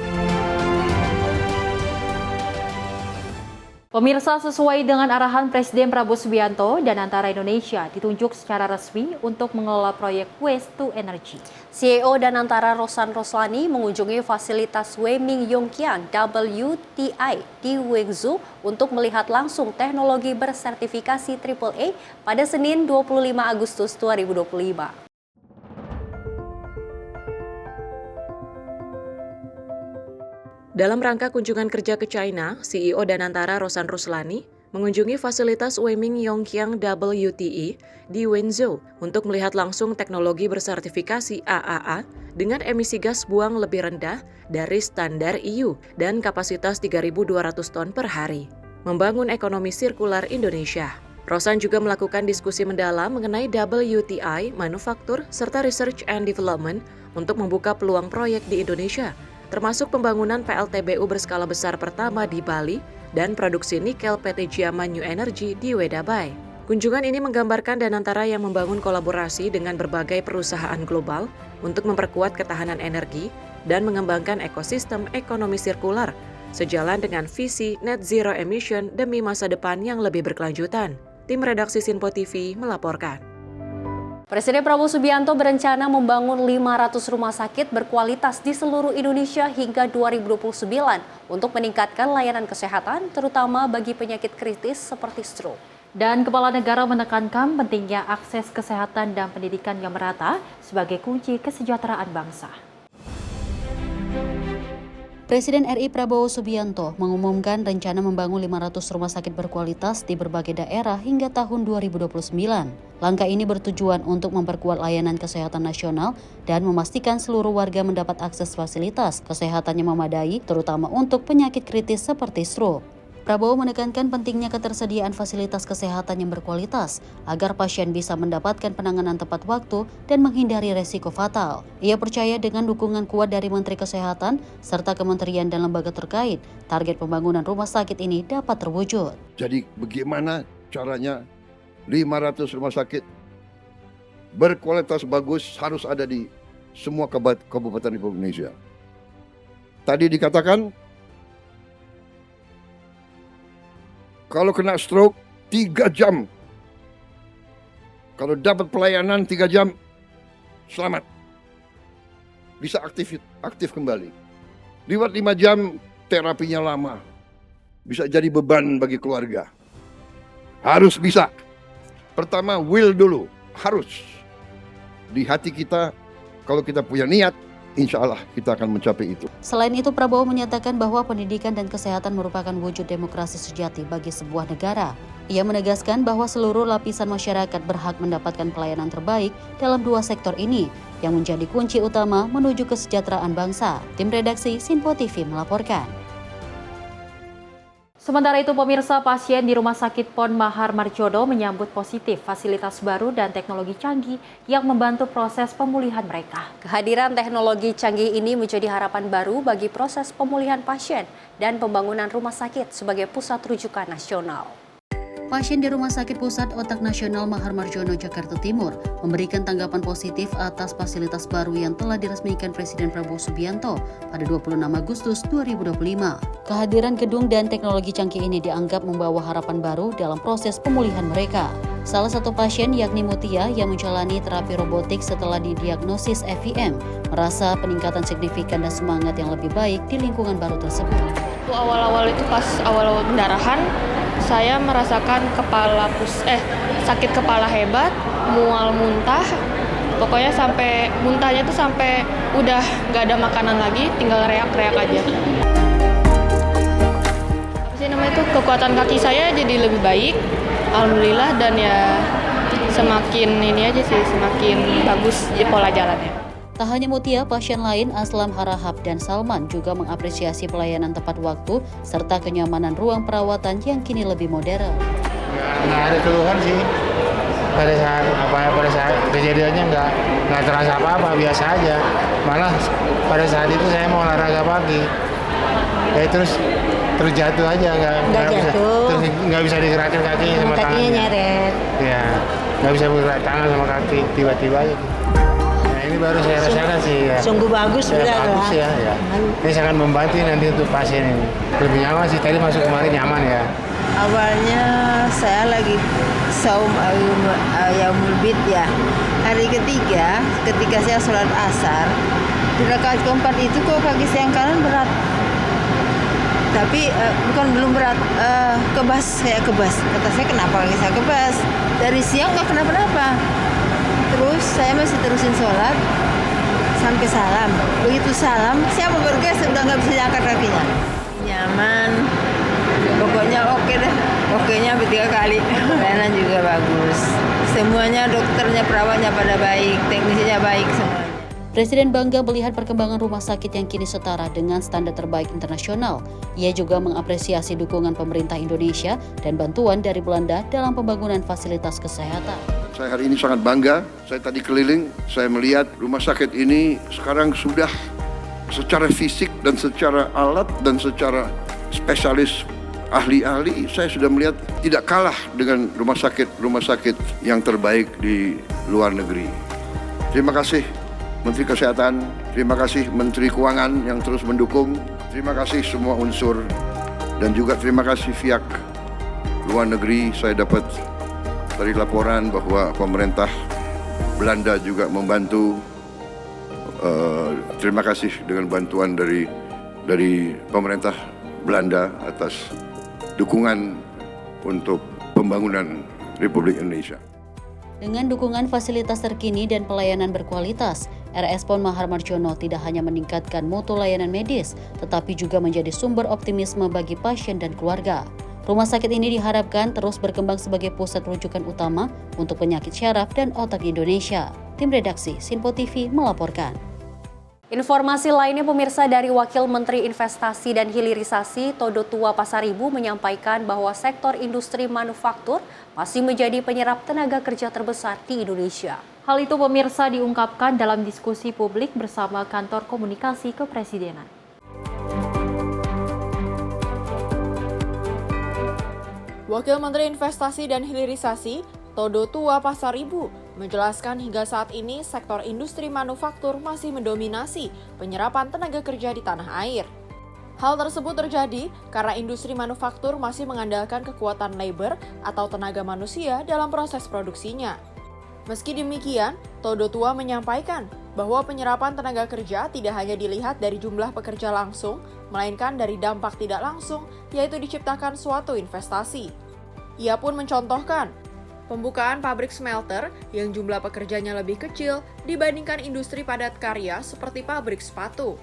Pemirsa, sesuai dengan arahan Presiden Prabowo Subianto, Danantara Indonesia ditunjuk secara resmi untuk mengelola proyek Waste to Energy. CEO Danantara Rosan Roslani mengunjungi fasilitas Weiming Yongkiang WTI di Wenzhou untuk melihat langsung teknologi bersertifikasi AAA pada Senin 25 Agustus 2025. Dalam rangka kunjungan kerja ke China, CEO Danantara Rosan Roslani mengunjungi fasilitas Weiming Yongkiang WTE di Wenzhou untuk melihat langsung teknologi bersertifikasi AAA dengan emisi gas buang lebih rendah dari standar EU dan kapasitas 3.200 ton per hari. Membangun ekonomi sirkular Indonesia. Rosan juga melakukan diskusi mendalam mengenai WTI, manufaktur, serta research and development untuk membuka peluang proyek di Indonesia, termasuk pembangunan PLTBU berskala besar pertama di Bali dan produksi nikel PT Jiama New Energy di Wedabai. Kunjungan ini menggambarkan Danantara yang membangun kolaborasi dengan berbagai perusahaan global untuk memperkuat ketahanan energi dan mengembangkan ekosistem ekonomi sirkular, sejalan dengan visi net zero emission demi masa depan yang lebih berkelanjutan. Tim redaksi Sinpo TV melaporkan. Presiden Prabowo Subianto berencana membangun 500 rumah sakit berkualitas di seluruh Indonesia hingga 2029 untuk meningkatkan layanan kesehatan, terutama bagi penyakit kritis seperti stroke. Dan Kepala Negara menekankan pentingnya akses kesehatan dan pendidikan yang merata sebagai kunci kesejahteraan bangsa. Presiden RI Prabowo Subianto mengumumkan rencana membangun 500 rumah sakit berkualitas di berbagai daerah hingga tahun 2029. Langkah ini bertujuan untuk memperkuat layanan kesehatan nasional dan memastikan seluruh warga mendapat akses fasilitas kesehatan yang memadai, terutama untuk penyakit kritis seperti stroke. Prabowo menekankan pentingnya ketersediaan fasilitas kesehatan yang berkualitas agar pasien bisa mendapatkan penanganan tepat waktu dan menghindari resiko fatal. Ia percaya dengan dukungan kuat dari Menteri Kesehatan serta kementerian dan lembaga terkait, target pembangunan rumah sakit ini dapat terwujud. Jadi bagaimana caranya 500 rumah sakit berkualitas bagus harus ada di semua kabupaten Republik Indonesia. Tadi dikatakan kalau kena stroke 3 jam. Kalau dapat pelayanan 3 jam, selamat. Bisa aktif kembali. Lewat 5 jam, terapinya lama. Bisa jadi beban bagi keluarga. Harus bisa. Pertama, will dulu. Harus. Di hati kita, kalau kita punya niat, insya Allah kita akan mencapai itu. Selain itu, Prabowo menyatakan bahwa pendidikan dan kesehatan merupakan wujud demokrasi sejati bagi sebuah negara. Ia menegaskan bahwa seluruh lapisan masyarakat berhak mendapatkan pelayanan terbaik dalam 2 sektor ini, yang menjadi kunci utama menuju kesejahteraan bangsa. Tim redaksi Sinpo TV melaporkan. Sementara itu, pemirsa, pasien di Rumah Sakit PON Mahar Marjono menyambut positif fasilitas baru dan teknologi canggih yang membantu proses pemulihan mereka. Kehadiran teknologi canggih ini menjadi harapan baru bagi proses pemulihan pasien dan pembangunan rumah sakit sebagai pusat rujukan nasional. Pasien di Rumah Sakit Pusat Otak Nasional Mahar Marjono, Jakarta Timur, memberikan tanggapan positif atas fasilitas baru yang telah diresmikan Presiden Prabowo Subianto pada 26 Agustus 2025. Kehadiran gedung dan teknologi canggih ini dianggap membawa harapan baru dalam proses pemulihan mereka. Salah satu pasien yakni Mutia yang menjalani terapi robotik setelah didiagnosis FIM merasa peningkatan signifikan dan semangat yang lebih baik di lingkungan baru tersebut. Awal-awal itu pas awal pendarahan, saya merasakan sakit kepala hebat, mual muntah, pokoknya sampai muntahnya itu sampai udah nggak ada makanan lagi, tinggal reak-reak aja. Kekuatan kaki saya jadi lebih baik, alhamdulillah, dan ya semakin bagus pola jalannya. Tak hanya Mutia, pasien lain Aslam Harahap dan Salman juga mengapresiasi pelayanan tepat waktu serta kenyamanan ruang perawatan yang kini lebih modern. Nggak ada keluhan sih. Pada saat kejadiannya nggak terasa apa-apa, biasa aja. Malah pada saat itu saya mau olahraga pagi, terus terjatuh aja, nggak bisa digerakin kakinya sama tangannya. Kakinya nyeret. Ya, nggak bisa bergerak tangan sama kaki, tiba-tiba aja. Ini baru saya rasakan sih ya. Sungguh bagus bagus ya. Ini sangat membantu nanti untuk pasien ini. Lebih nyaman sih, tadi masuk kemarin nyaman ya. Awalnya saya lagi saum Yaumul Bid ya. Hari ketiga, ketika saya sholat asar, di rakaat keempat itu kok kaki saya yang kanan berat. Tapi belum berat, saya kebas. Kata saya, kenapa kaki saya kebas? Dari siang nggak kenapa-napa. Terus saya masih terusin sholat sampai salam. Begitu salam, saya mau bergeser, udah nggak bisa angkat kakinya. Nyaman, pokoknya oke deh. Oke-nya 3 kali. Pelayanan juga bagus. Semuanya, dokternya, perawatnya pada baik, teknisinya baik semuanya. Presiden bangga melihat perkembangan rumah sakit yang kini setara dengan standar terbaik internasional. Ia juga mengapresiasi dukungan pemerintah Indonesia dan bantuan dari Belanda dalam pembangunan fasilitas kesehatan. Saya hari ini sangat bangga, saya tadi keliling, saya melihat rumah sakit ini sekarang sudah secara fisik dan secara alat dan secara spesialis ahli-ahli, saya sudah melihat tidak kalah dengan rumah sakit yang terbaik di luar negeri. Terima kasih Menteri Kesehatan, terima kasih Menteri Keuangan yang terus mendukung, terima kasih semua unsur, dan juga terima kasih pihak luar negeri. Saya dapat dari laporan bahwa pemerintah Belanda juga membantu. Terima kasih dengan bantuan dari pemerintah Belanda atas dukungan untuk pembangunan Republik Indonesia. Dengan dukungan fasilitas terkini dan pelayanan berkualitas, RS PON Mahar Marjono tidak hanya meningkatkan mutu layanan medis, tetapi juga menjadi sumber optimisme bagi pasien dan keluarga. Rumah sakit ini diharapkan terus berkembang sebagai pusat rujukan utama untuk penyakit syaraf dan otak di Indonesia. Tim redaksi Sinpo TV melaporkan. Informasi lainnya pemirsa, dari Wakil Menteri Investasi dan Hilirisasi Todo Tua Pasaribu menyampaikan bahwa sektor industri manufaktur masih menjadi penyerap tenaga kerja terbesar di Indonesia. Hal itu pemirsa diungkapkan dalam diskusi publik bersama Kantor Komunikasi Kepresidenan. Wakil Menteri Investasi dan Hilirisasi Todo Tua Pasaribu menjelaskan hingga saat ini sektor industri manufaktur masih mendominasi penyerapan tenaga kerja di tanah air. Hal tersebut terjadi karena industri manufaktur masih mengandalkan kekuatan labor atau tenaga manusia dalam proses produksinya. Meski demikian, Todo Tua menyampaikan bahwa penyerapan tenaga kerja tidak hanya dilihat dari jumlah pekerja langsung, melainkan dari dampak tidak langsung, yaitu diciptakan suatu investasi. Ia pun mencontohkan pembukaan pabrik smelter yang jumlah pekerjanya lebih kecil dibandingkan industri padat karya seperti pabrik sepatu.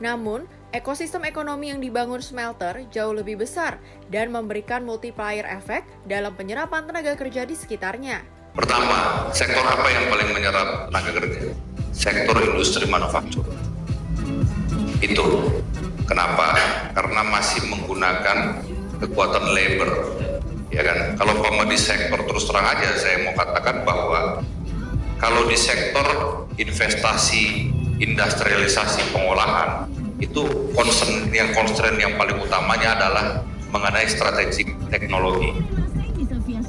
Namun, ekosistem ekonomi yang dibangun smelter jauh lebih besar dan memberikan multiplier efek dalam penyerapan tenaga kerja di sekitarnya. Pertama, sektor apa yang paling menyerap tenaga kerja? Sektor industri manufaktur. Itu kenapa? Karena masih menggunakan kekuatan labor. Ya kan? Kalau di sektor, terus terang aja saya mau katakan bahwa kalau di sektor investasi, industrialisasi, pengolahan, itu constraint yang paling utamanya adalah mengenai strategi teknologi.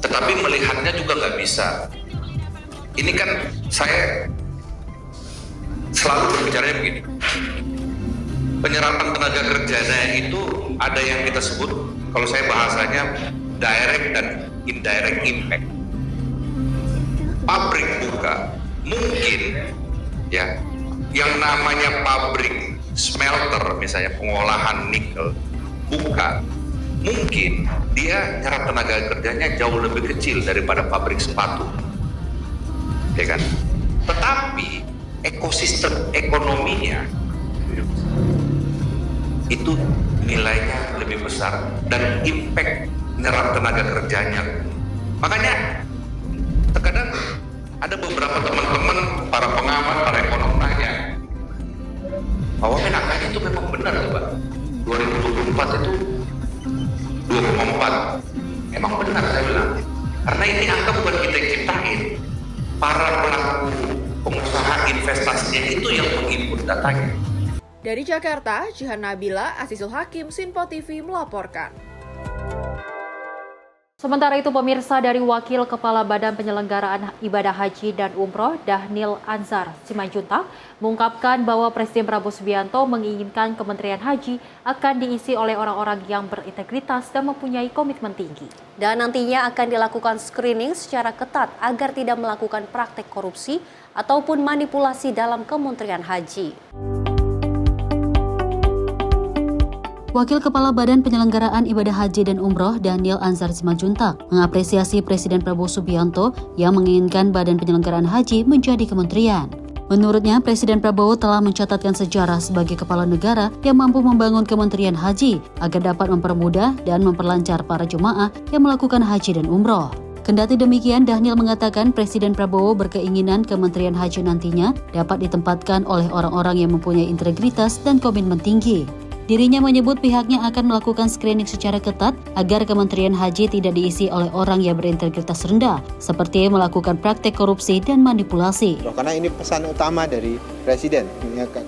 tetapi melihatnya juga nggak bisa. Ini kan saya selalu berbicara begini, penyerapan tenaga kerjanya itu ada yang kita sebut, kalau saya bahasanya direct dan indirect impact. Pabrik buka, mungkin ya, yang namanya pabrik smelter misalnya pengolahan nikel buka, mungkin dia nyerap tenaga kerjanya jauh lebih kecil daripada pabrik sepatu, ya kan? Tetapi ekosistem ekonominya itu nilainya lebih besar dan impact nyerap tenaga kerjanya. Makanya terkadang ada beberapa teman-teman, para pengamat, para ekonom nanya bahwa angkanya itu memang benar tuh Pak. 2024 itu 2,4. Memang benar saya bilang. Karena ini angka bukan kita yang ciptain. Para pelaku pengusaha investasinya itu yang menginput datanya. Dari Jakarta, Jihan Nabila, Azizul Hakim, Sinpo TV melaporkan. Sementara itu pemirsa, dari Wakil Kepala Badan Penyelenggaraan Ibadah Haji dan Umroh Dhanil Anzar Simanjuntak mengungkapkan bahwa Presiden Prabowo Subianto menginginkan Kementerian Haji akan diisi oleh orang-orang yang berintegritas dan mempunyai komitmen tinggi. Dan nantinya akan dilakukan screening secara ketat agar tidak melakukan praktek korupsi ataupun manipulasi dalam Kementerian Haji. Wakil Kepala Badan Penyelenggaraan Ibadah Haji dan Umroh Dhanil Anzar Simanjuntak mengapresiasi Presiden Prabowo Subianto yang menginginkan Badan Penyelenggaraan Haji menjadi kementerian. Menurutnya, Presiden Prabowo telah mencatatkan sejarah sebagai kepala negara yang mampu membangun Kementerian Haji agar dapat mempermudah dan memperlancar para jemaah yang melakukan haji dan umroh. Kendati demikian, Dhanil mengatakan Presiden Prabowo berkeinginan Kementerian Haji nantinya dapat ditempatkan oleh orang-orang yang mempunyai integritas dan komitmen tinggi. Dirinya menyebut pihaknya akan melakukan screening secara ketat agar Kementerian Haji tidak diisi oleh orang yang berintegritas rendah, seperti melakukan praktek korupsi dan manipulasi. Karena ini pesan utama dari Presiden,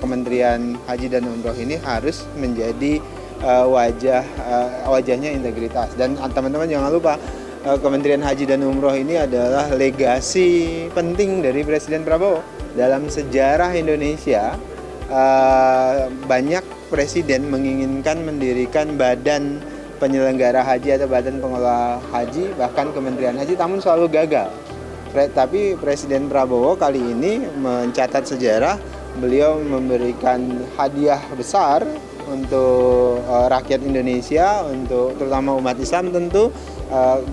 Kementerian Haji dan Umroh ini harus menjadi wajahnya integritas. Dan teman-teman jangan lupa, Kementerian Haji dan Umroh ini adalah legasi penting dari Presiden Prabowo. Dalam sejarah Indonesia, banyak presiden menginginkan mendirikan badan penyelenggara haji atau badan pengelola haji, bahkan Kementerian Haji, namun selalu gagal. Tapi Presiden Prabowo kali ini mencatat sejarah, beliau memberikan hadiah besar untuk rakyat Indonesia, untuk terutama umat Islam tentu,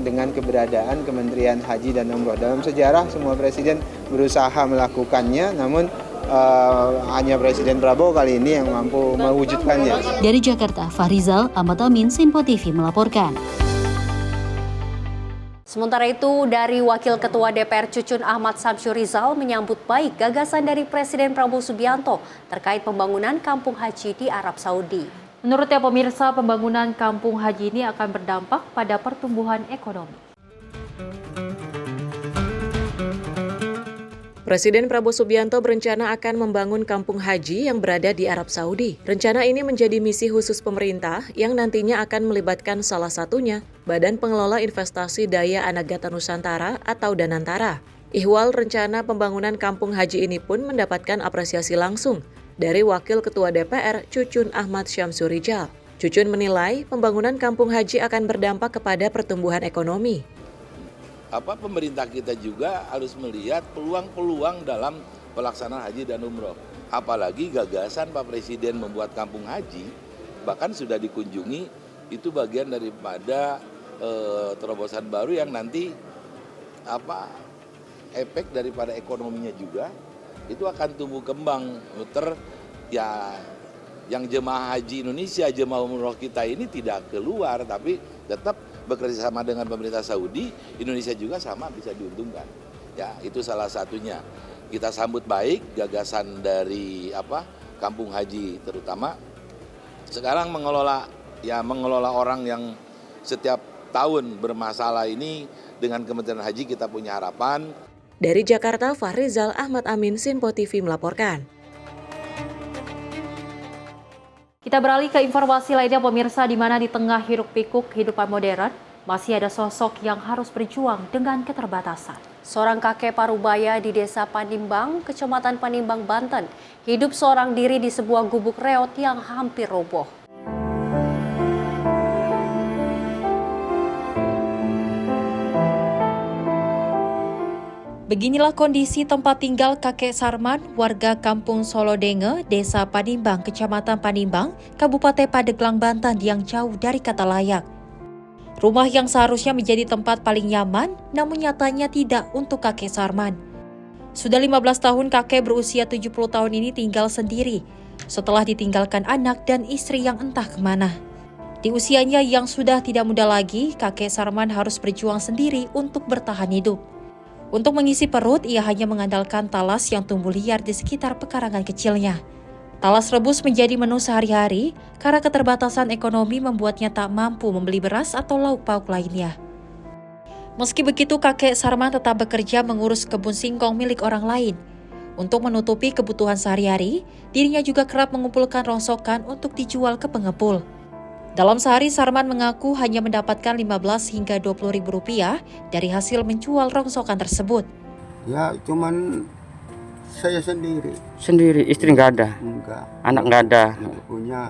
dengan keberadaan Kementerian Haji dan Umroh. Dalam sejarah semua presiden berusaha melakukannya, namun hanya Presiden Prabowo kali ini yang mampu mewujudkannya. Dari Jakarta, Fahrizal Ahmad Amin, Sinpo TV melaporkan. Sementara itu, dari Wakil Ketua DPR Cucun Ahmad Samsyurizal menyambut baik gagasan dari Presiden Prabowo Subianto terkait pembangunan kampung haji di Arab Saudi. Menurutnya pemirsa, pembangunan kampung haji ini akan berdampak pada pertumbuhan ekonomi. Presiden Prabowo Subianto berencana akan membangun kampung haji yang berada di Arab Saudi. Rencana ini menjadi misi khusus pemerintah yang nantinya akan melibatkan salah satunya Badan Pengelola Investasi Daya Anagata Nusantara atau Danantara. Ihwal rencana pembangunan kampung haji ini pun mendapatkan apresiasi langsung dari Wakil Ketua DPR Cucun Ahmad Syamsurijal. Cucun menilai pembangunan kampung haji akan berdampak kepada pertumbuhan ekonomi. Pemerintah kita juga harus melihat peluang-peluang dalam pelaksanaan haji dan umroh. Apalagi gagasan Pak Presiden membuat kampung haji, bahkan sudah dikunjungi, itu bagian daripada terobosan baru yang nanti efek daripada ekonominya juga itu akan tumbuh kembang. Yang jemaah haji Indonesia, jemaah umroh kita ini tidak keluar, tapi tetap bekerja sama dengan pemerintah Saudi, Indonesia juga sama bisa diuntungkan. Ya, itu salah satunya. Kita sambut baik gagasan dari kampung haji, terutama sekarang mengelola orang yang setiap tahun bermasalah ini. Dengan Kementerian Haji kita punya harapan. Dari Jakarta, Fahrizal Ahmad Amin, Sinpo TV melaporkan. Kita beralih ke informasi lainnya pemirsa, di mana di tengah hiruk pikuk kehidupan modern, masih ada sosok yang harus berjuang dengan keterbatasan. Seorang kakek parubaya di Desa Panimbang, Kecamatan Panimbang, Banten, hidup seorang diri di sebuah gubuk reot yang hampir roboh. Beginilah kondisi tempat tinggal kakek Sarman, warga Kampung Solodenge, Desa Panimbang, Kecamatan Panimbang, Kabupaten Pandeglang, Banten yang jauh dari kata layak. Rumah yang seharusnya menjadi tempat paling nyaman, namun nyatanya tidak untuk kakek Sarman. Sudah 15 tahun kakek berusia 70 tahun ini tinggal sendiri, setelah ditinggalkan anak dan istri yang entah kemana. Di usianya yang sudah tidak muda lagi, kakek Sarman harus berjuang sendiri untuk bertahan hidup. Untuk mengisi perut, ia hanya mengandalkan talas yang tumbuh liar di sekitar pekarangan kecilnya. Talas rebus menjadi menu sehari-hari karena keterbatasan ekonomi membuatnya tak mampu membeli beras atau lauk pauk lainnya. Meski begitu, kakek Sarman tetap bekerja mengurus kebun singkong milik orang lain. Untuk menutupi kebutuhan sehari-hari, dirinya juga kerap mengumpulkan rongsokan untuk dijual ke pengepul. Dalam sehari, Sarman mengaku hanya mendapatkan 15 hingga 20 ribu rupiah dari hasil menjual rongsokan tersebut. Ya, cuman saya sendiri. Sendiri, istri nggak ada? Enggak. Anak nggak ada? Itu punya.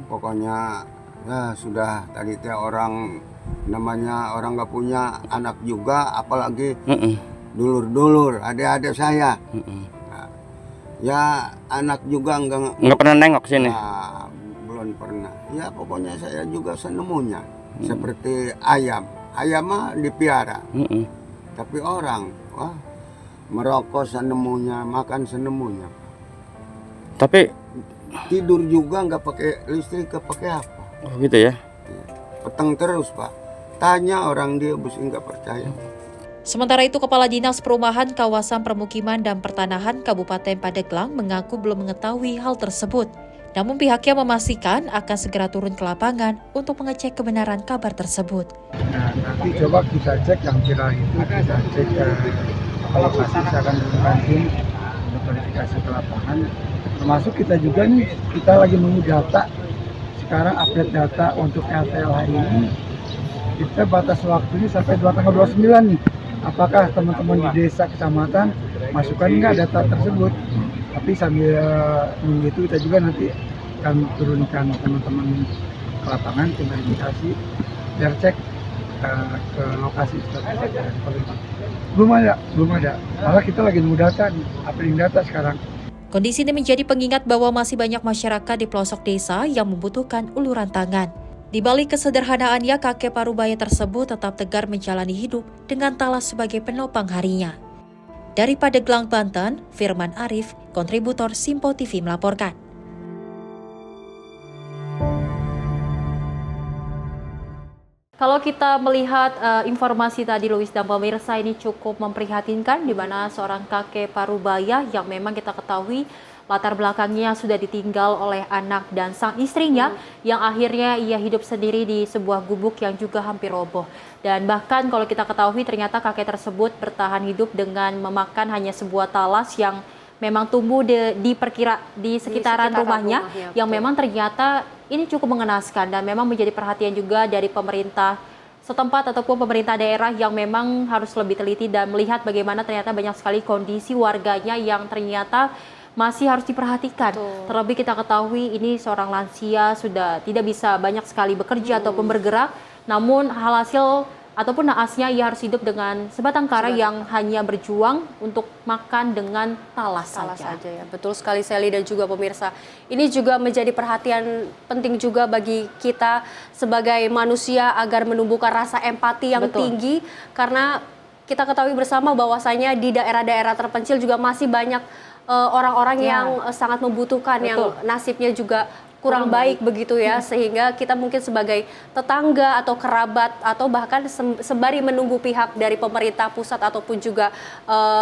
Pokoknya ya sudah tadi teh orang namanya orang nggak punya anak juga, apalagi dulur-dulur, adik-adik saya. Nah, ya anak juga nggak pernah nengok sini. Nah, belum pernah. Ya pokoknya saya juga senemunya. Seperti ayam. Ayam mah dipiara. Tapi orang, wah, merokok senemunya, makan senemunya. Tapi tidur juga nggak pakai listrik, nggak pakai apa. Oh gitu ya? Peteng terus Pak. Tanya orang dia mesti nggak percaya. Sementara itu, Kepala Dinas Perumahan Kawasan Permukiman dan Pertanahan Kabupaten Pandeglang mengaku belum mengetahui hal tersebut. Namun pihaknya memastikan akan segera turun ke lapangan untuk mengecek kebenaran kabar tersebut. Nah, nanti coba kita cek yang viral itu, kita cek lokasi, saya akan turunkan tim untuk verifikasi ke lapangan. Termasuk kita juga nih, kita lagi menunggu data. Sekarang update data untuk RTL hari ini, kita batas waktunya sampai tanggal 29 nih. Apakah teman-teman di desa, kecamatan, masukkan nggak data tersebut? Tapi sambil nunggu itu kita juga nanti akan turunkan teman-teman ke lapangan, ke verifikasi, biar cek ke lokasi. Belum ada. Malah kita lagi nunggu data nih, uploading data sekarang. Kondisi ini menjadi pengingat bahwa masih banyak masyarakat di pelosok desa yang membutuhkan uluran tangan. Di balik kesederhanaannya, kakek parubaya tersebut tetap tegar menjalani hidup dengan talas sebagai penopang harinya. Dari Pandeglang, Banten, Firman Arif, kontributor Simpo TV melaporkan. Kalau kita melihat informasi tadi Luis dan pemirsa, ini cukup memprihatinkan di mana seorang kakek parubaya yang memang kita ketahui latar belakangnya sudah ditinggal oleh anak dan sang istrinya yang akhirnya ia hidup sendiri di sebuah gubuk yang juga hampir roboh. Dan bahkan kalau kita ketahui ternyata kakek tersebut bertahan hidup dengan memakan hanya sebuah talas yang memang tumbuh di sekitaran rumahnya yang memang ternyata ini cukup mengenaskan dan memang menjadi perhatian juga dari pemerintah setempat ataupun pemerintah daerah yang memang harus lebih teliti dan melihat bagaimana ternyata banyak sekali kondisi warganya yang ternyata masih harus diperhatikan. Terlebih kita ketahui ini seorang lansia sudah tidak bisa banyak sekali bekerja ataupun bergerak, namun hasil ataupun naasnya ia harus hidup dengan sebatang kara yang hanya berjuang untuk makan dengan talas saja Ya. Betul sekali Sally dan juga pemirsa. Ini juga menjadi perhatian penting juga bagi kita sebagai manusia agar menumbuhkan rasa empati yang tinggi, karena kita ketahui bersama bahwasanya di daerah-daerah terpencil juga masih banyak orang-orang yang sangat membutuhkan, yang nasibnya juga kurang baik begitu ya, sehingga kita mungkin sebagai tetangga atau kerabat atau bahkan sembari menunggu pihak dari pemerintah pusat ataupun juga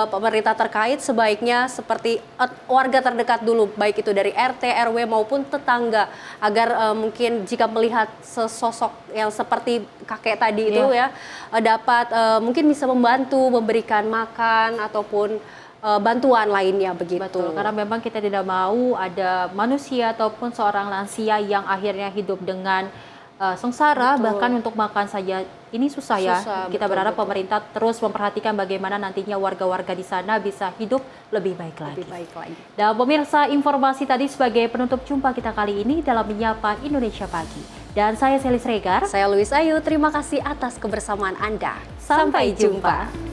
pemerintah terkait, sebaiknya seperti warga terdekat dulu, baik itu dari RT, RW maupun tetangga, agar mungkin jika melihat sesosok yang seperti kakek tadi itu ya dapat mungkin bisa membantu memberikan makan ataupun bantuan lainnya begitu. Betul, karena memang kita tidak mau ada manusia ataupun seorang lansia yang akhirnya hidup dengan sengsara, Betul. bahkan untuk makan saja ini susah ya. Susah, Kita betul, berharap betul. pemerintah terus memperhatikan bagaimana nantinya warga-warga di sana bisa hidup lebih baik lagi. Lebih baik lagi. Dan pemirsa, informasi tadi sebagai penutup jumpa kita kali ini dalam Menyapa Indonesia Pagi. Dan saya Selis Regar. Saya Luis Ayu, terima kasih atas kebersamaan Anda. Sampai jumpa.